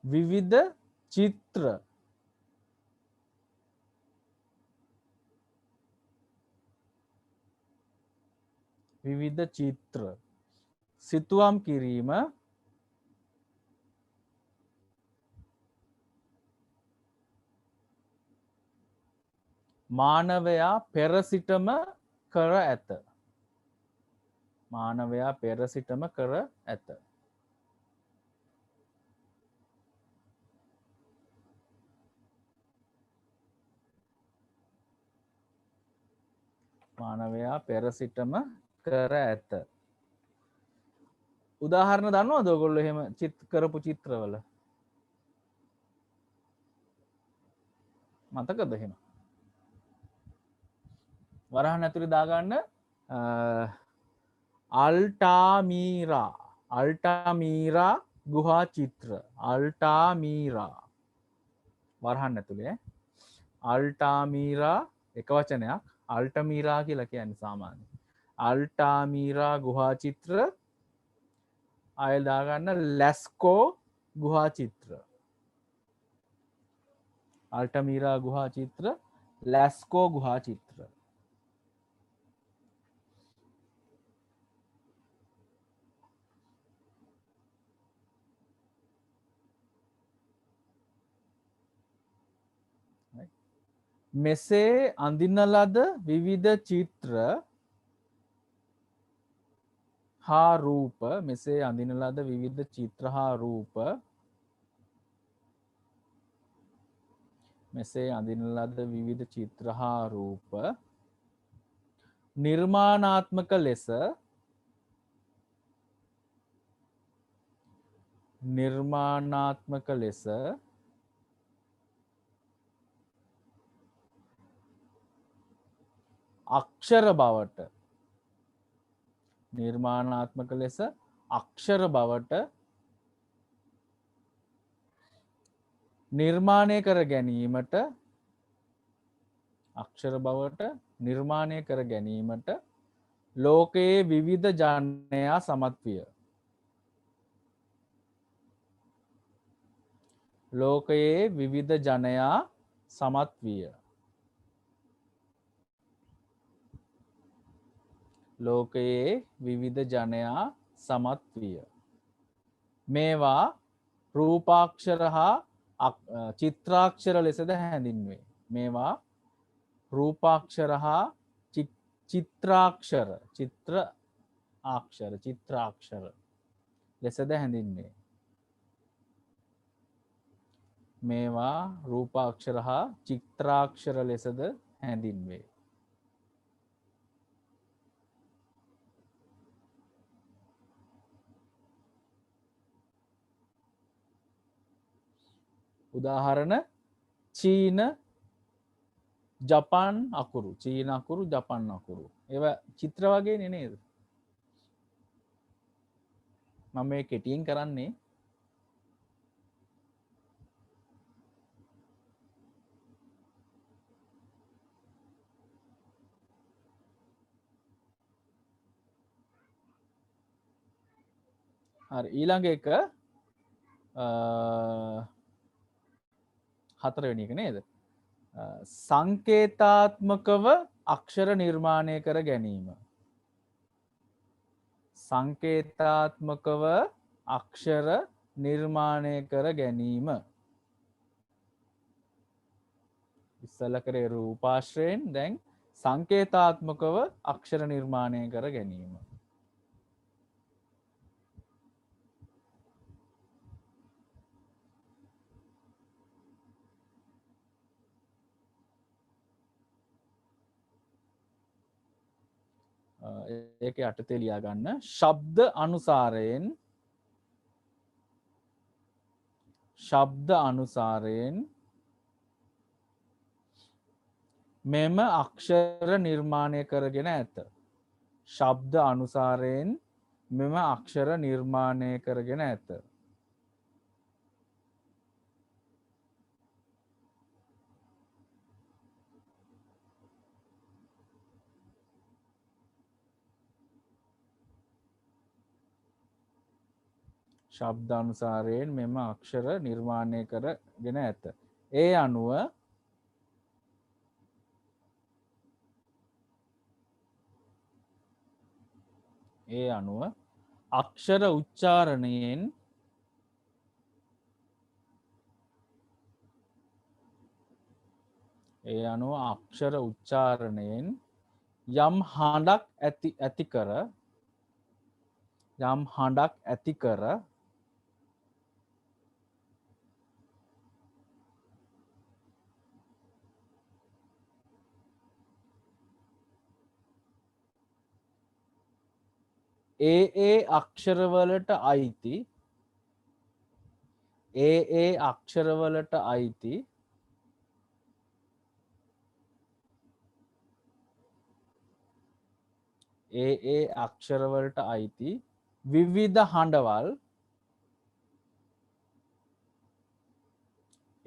S1: විවිධ චිත්‍ර විවිධ චිත්‍ර සිතුවම් කිරීම මානවයා පෙර සිටම කර ඇත. මානවයා පෙර සිටම කර ඇත. මානවයා පෙර සිටම කර ඇත. උදාහරණ දන්නවද ඔයගොල්ලෝ එහෙම කරපු චිත්‍රවල? මතකද එහෙම? වරහන් ඇතුලේ දාගන්න අල්ටාමීරා ගුහා චිත්‍ර. අල්ටාමීරා වරහන් ඇතුලේ අල්ටාමීරා එක වචනයක්. අල්ටමීරා කියලා කියන්නේ සාමාන්‍ය. අල්ටාමීරා ගුහා චිත්‍ර. ආයෙ දාගන්න ලැස්කෝ ගුහා චිත්‍ර. අල්ටමීරා ගුහා චිත්‍ර, ලැස්කෝ ගුහා චිත්‍ර. මෙසේ අඳින ලද විවිධ චිත්‍ර හා රූප මෙසේ අඳින ලද විවිධ චිත්‍ර හා රූප මෙසේ අඳින ලද විවිධ චිත්‍ර හා රූප නිර්මාණාත්මක ලෙස අක්ෂර බවට නිර්මාණාත්මක ලෙස අක්ෂර බවට නිර්මාණය කර ගැනීමට අක්ෂර බවට නිර්මාණය කර ගැනීමට ලෝකයේ විවිධ ජනයා සමත් විය. ලෝකයේ විවිධ ජනයා සමත් විය. ලෝකයේ විවිධ ජනයා සමත් විය. මේවා රූපාක්ෂර හා චිත්‍රාක්ෂර ලෙසද හැඳින්වේ. මේවා රූපාක්ෂර හා චිත්‍රාක්ෂර ලෙසද හැඳින්වේ. මේවා රූපාක්ෂර හා චිත්‍රාක්ෂර ලෙසද හැඳින්වේ. උදාහරණ චීන ජපන් අකුරු. චීන අකුරු ජපන් අකුරු. ඒවා චිත්‍ර වගේනේ නේද? මම මේ කෙටියෙන් කරන්නේ හරි. ඊළඟ එක හතරවෙනි එක නේද? සංකේතාත්මකව අක්ෂර නිර්මාණය කර ගැනීම. සංකේතාත්මකව අක්ෂර නිර්මාණය කර ගැනීම. ඉස්සල කරේ රූපාශ්‍රයෙන් දැන් සංකේතාත්මකව අක්ෂර නිර්මාණය කර ගැනීම. ඒක යටතේ ලියා ගන්න. ශබ්ද අනුසාරයෙන් මෙම අක්ෂර නිර්මාණය කරගෙන ඇත. ශබ්ද අනුසාරයෙන් මෙම අක්ෂර නිර්මාණය කරගෙන ඇත. ශබ්දානුසාරයෙන් මෙම අක්ෂර නිර්මාණය කරගෙන ඇත. ඒ අනුව අක්ෂර උච්චාරණයෙන් යම් හඬක් ඇති කර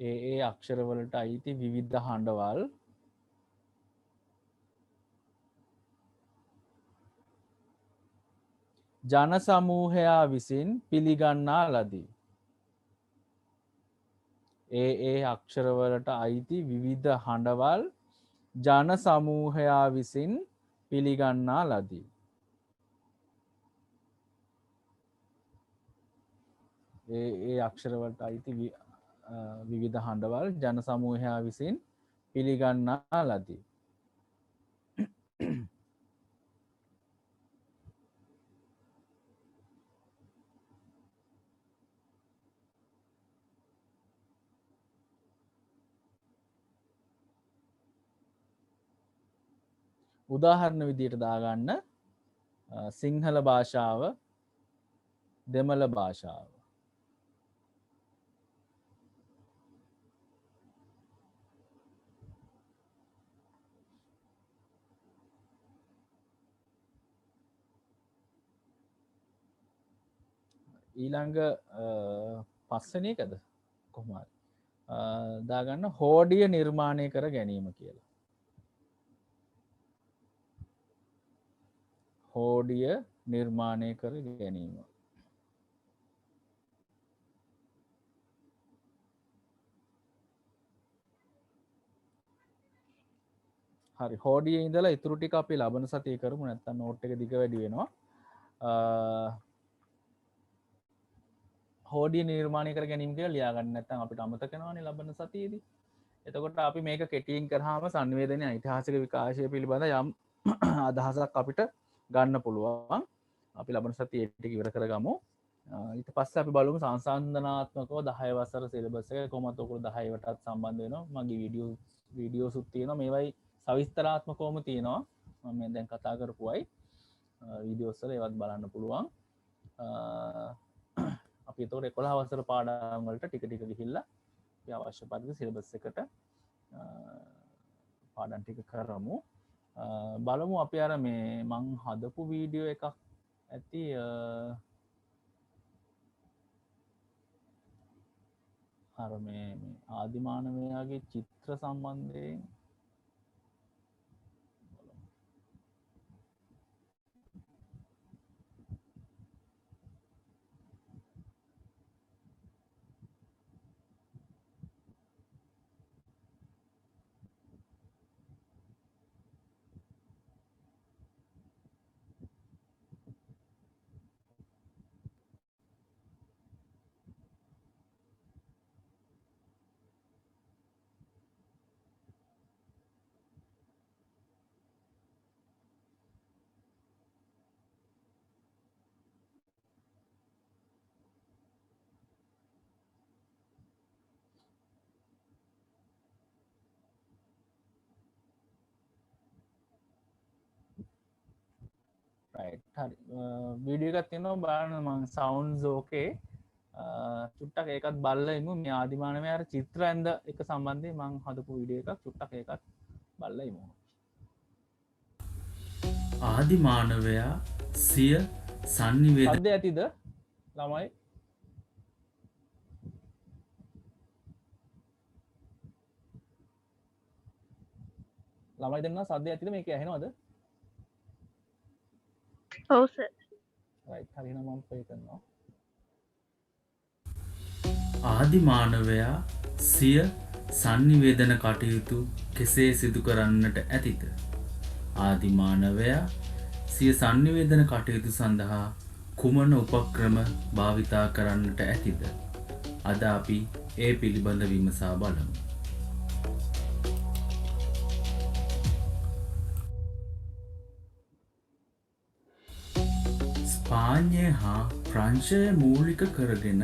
S1: ඒ අක්ෂරවලට අයිති විවිධ හඬවල් ජන සමූහයා විසින් පිළිගන්නා ලදී. ඒ අක්ෂරවලට අයිති විවිධ හඬවල් ජන සමූහයා විසින් පිළිගන්නා ලදී. ඒ අක්ෂරවලට අයිති විවිධ හඬවල් ජන සමූහයා විසින් පිළිගන්නා ලදී. උදාහරණ විදියට දාගන්න සිංහල භාෂාව දෙමළ භාෂාව. ඊළඟ පස්වෙනි එකද කොහොම හරි දාගන්න හෝඩිය නිර්මාණය කර ගැනීම කියලා. හෝඩිය නිර්මාණය කර ගැනීම. හරි හෝඩිය ඉඳලා ඉතුරු ටික අපි ලබන සතියේ කරමු නැත්නම් නෝට් එක දිග වැඩි වෙනවා. හෝඩිය නිර්මාණය කර ගැනීම කියලා ලියා ගන්න නැත්නම් අපිට අමතක වෙනවානේ ලබන සතියේදී. එතකොට අපි මේක කෙටියෙන් කරාම සංවේදනයේ ඓතිහාසික විකාශය පිළිබඳ යම් අදහසක් අපිට ගන්න පුළුවන්. අපි ලබන සතියේ ටික ඉවර කරගමු. ඊට පස්සේ අපි බලමු සංසන්දනාත්මකව 10 වසර සිලබස් එක කොහොමද ඔයගොල්ලෝ 10 වටත් සම්බන්ධ වෙනවා. මගේ වීඩියෝසුත් තියෙනවා. මේවයි සවිස්තරාත්මකවම තියෙනවා. මම දැන් කතා කරපුවයි වීඩියෝස් වල ඒවත් බලන්න පුළුවන්. අපි එතකොට 11 වසර පාඩම් වලට ටික ටික ගිහිල්ලා අපි අවශ්‍ය පරිදි සිලබස් එකට පාඩම් ටික කරමු. බලමු අපි අර මේ මං හදපු වීඩියෝ එකක් ඇති අර මේ ආදිමානවයාගේ චිත්‍ර සම්බන්ධයෙන් හරි වීඩියෝ එකක් තියෙනවා බලන්න මං සවුන්ඩ්ස් ඕකේ චුට්ටක් ඒකත් බලලා ඉමු මේ ආදිමානවයා අර චිත්‍ර ඇඳ එක සම්බන්ධයෙන් මං හදපු වීඩියෝ එකක් චුට්ටක් ඒකත් බලලා ඉමු. ආදිමානවයා සිය
S4: sannivedana
S1: සද්ද ඇතිද ළමයි ළමයි දෙන්න සද්ද ඇතිද මේක ඇහෙනවද
S3: ඔව් සර්.
S1: රයිට් හරි එහෙනම් මම ප්ලේ කරනවා
S4: ආදි මානවයා සිය sannivedana කටයුතු කෙසේ සිදු කරන්නට ඇතිද? ආදි මානවයා සිය sannivedana කටයුතු සඳහා කුමන උපක්‍රම භාවිතා කරන්නට ඇතිද? අද අපි ඒ පිළිබඳ විමසා බලමු. ස්පාඤ්ඤය හා ප්‍රංශය මූලික කරගෙන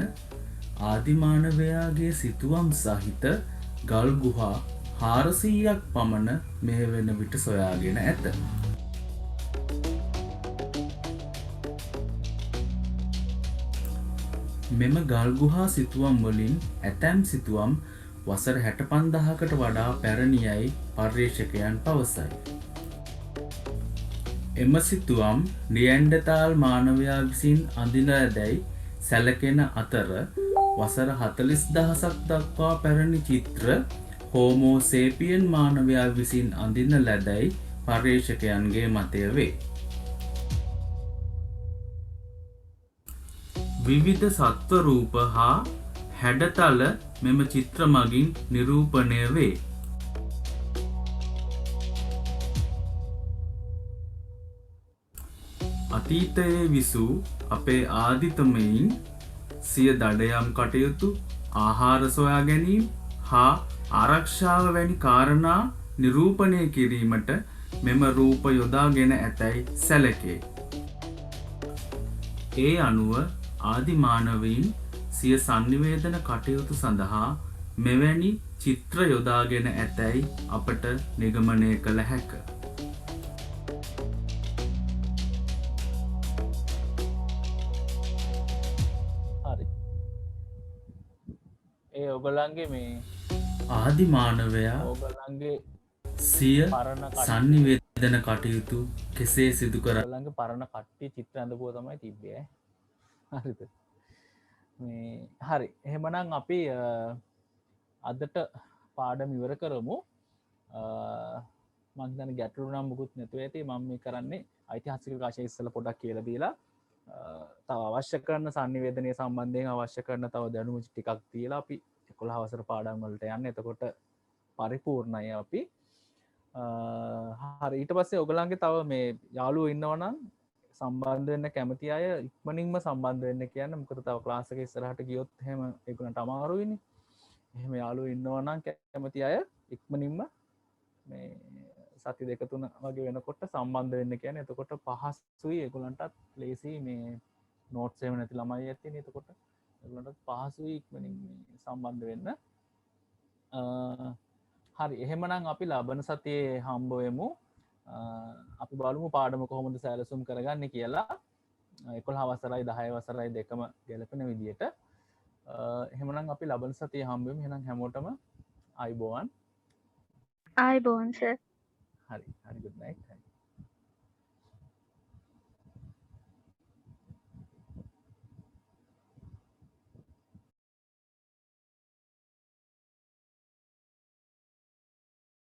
S4: ආදිමානවයාගේ සිතුවම් සහිත ගල් ගුහා 400ක් පමණ මේ වෙන විට සොයාගෙන ඇත. මෙම ගල් ගුහා සිතුවම් වලින් ඇතැම් සිතුවම් වසර 65000කට වඩා පැරණියයි පර්යේෂකයන් පවසයි. එම සිතුවම් නියැන්ඩතාල් මානවයා විසින් අඳින ලදැයි සැලකෙන අතර වසර 40000ක් දක්වා පැරණි චිත්‍ර හෝමෝ සේපියන් මානවයා විසින් අඳින ලදැයි පර්යේෂකයන්ගේ මතය වේ. විවිධ සත්ව රූප හා හැඩතල මෙම චිත්‍ර මගින් නිරූපණය වේ. අතීතයේ විසූ අපේ ආදිතමයින් සිය දඩයම් කටයුතු ආහාර සොයා ගැනීම හා ආරක්ෂාව වැනි කාරණා නිරූපණය කිරීමට මෙම රූප යොදාගෙන ඇතැයි සැලකේ. ඒ අනුව ආදිමානවීන් සිය sannivedana කටයුතු සඳහා මෙවැනි චිත්‍ර යොදාගෙන ඇතැයි අපට නිගමනය කළ හැක.
S1: හරි ඒ ඔයගලන්ගේ මේ
S4: ආදිමානවයා
S1: ඔයගලන්ගේ
S4: සිය
S1: පරණ
S4: sannivedana කටයුතු කෙසේ සිදු කර
S1: ඔයගලන්ගේ පරණ කට්ටිය චිත්‍ර ඇඳපුවා තමයි තිබ්බේ හරිද මේ හරි එහෙමනම් අපි අදට පාඩම ඉවර කරමු මම හිතන්නේ ගැටලු නම් මුකුත් නැතුව ඇති මම මේ කරන්නේ ඓතිහාසික කාශය ඉස්සලා පොඩක් කියලා දීලා තව අවශ්‍ය කරන sannivedanaya සම්බන්ධයෙන් අවශ්‍ය කරන තව දැනුම ටිකක් තියලා අපි 11 වසර පාඩම් වලට යන්න එතකොට පරිපූර්ණයි අපි හරි ඊට පස්සේ ඔයගලන්ගේ තව මේ යාළුවෝ ඉන්නවනම් සම්බන්ධ වෙන්න කැමති අය ඉක්මනින්ම සම්බන්ධ වෙන්න කියන්න මොකද තව ක්ලාස් එක ඉස්සරහට ගියොත් එහෙම ඒගොල්ලන්ට අමාරුයිනේ එහෙම යාළුවෝ ඉන්නවා නම් කැමති අය ඉක්මනින්ම මේ සති දෙක තුන වගේ වෙනකොට සම්බන්ධ වෙන්න කියන්නේ එතකොට පහසුයි ඒගොල්ලන්ටත් ලේසි මේ නෝට්ස් එහෙම නැති ළමයි ඇත්තේ එතකොට ඒගොල්ලන්ටත් පහසුයි ඉක්මනින් මේ සම්බන්ධ වෙන්න හරි එහෙමනම් අපි ලබන සතියේ හම්බ වෙමු අපි බලමු පාඩම කොහොමද සැලසුම් කරගන්න කියලා 11 වසරයි 10 වසරයි දෙකම ගැලපෙන විදියට එහෙමනම් අපි ලබන සතියේ හම්බ වෙමු එහෙනම් හැමෝටම ආයිබෝවන්
S3: ආයිබෝන් සර්.
S1: හරි good night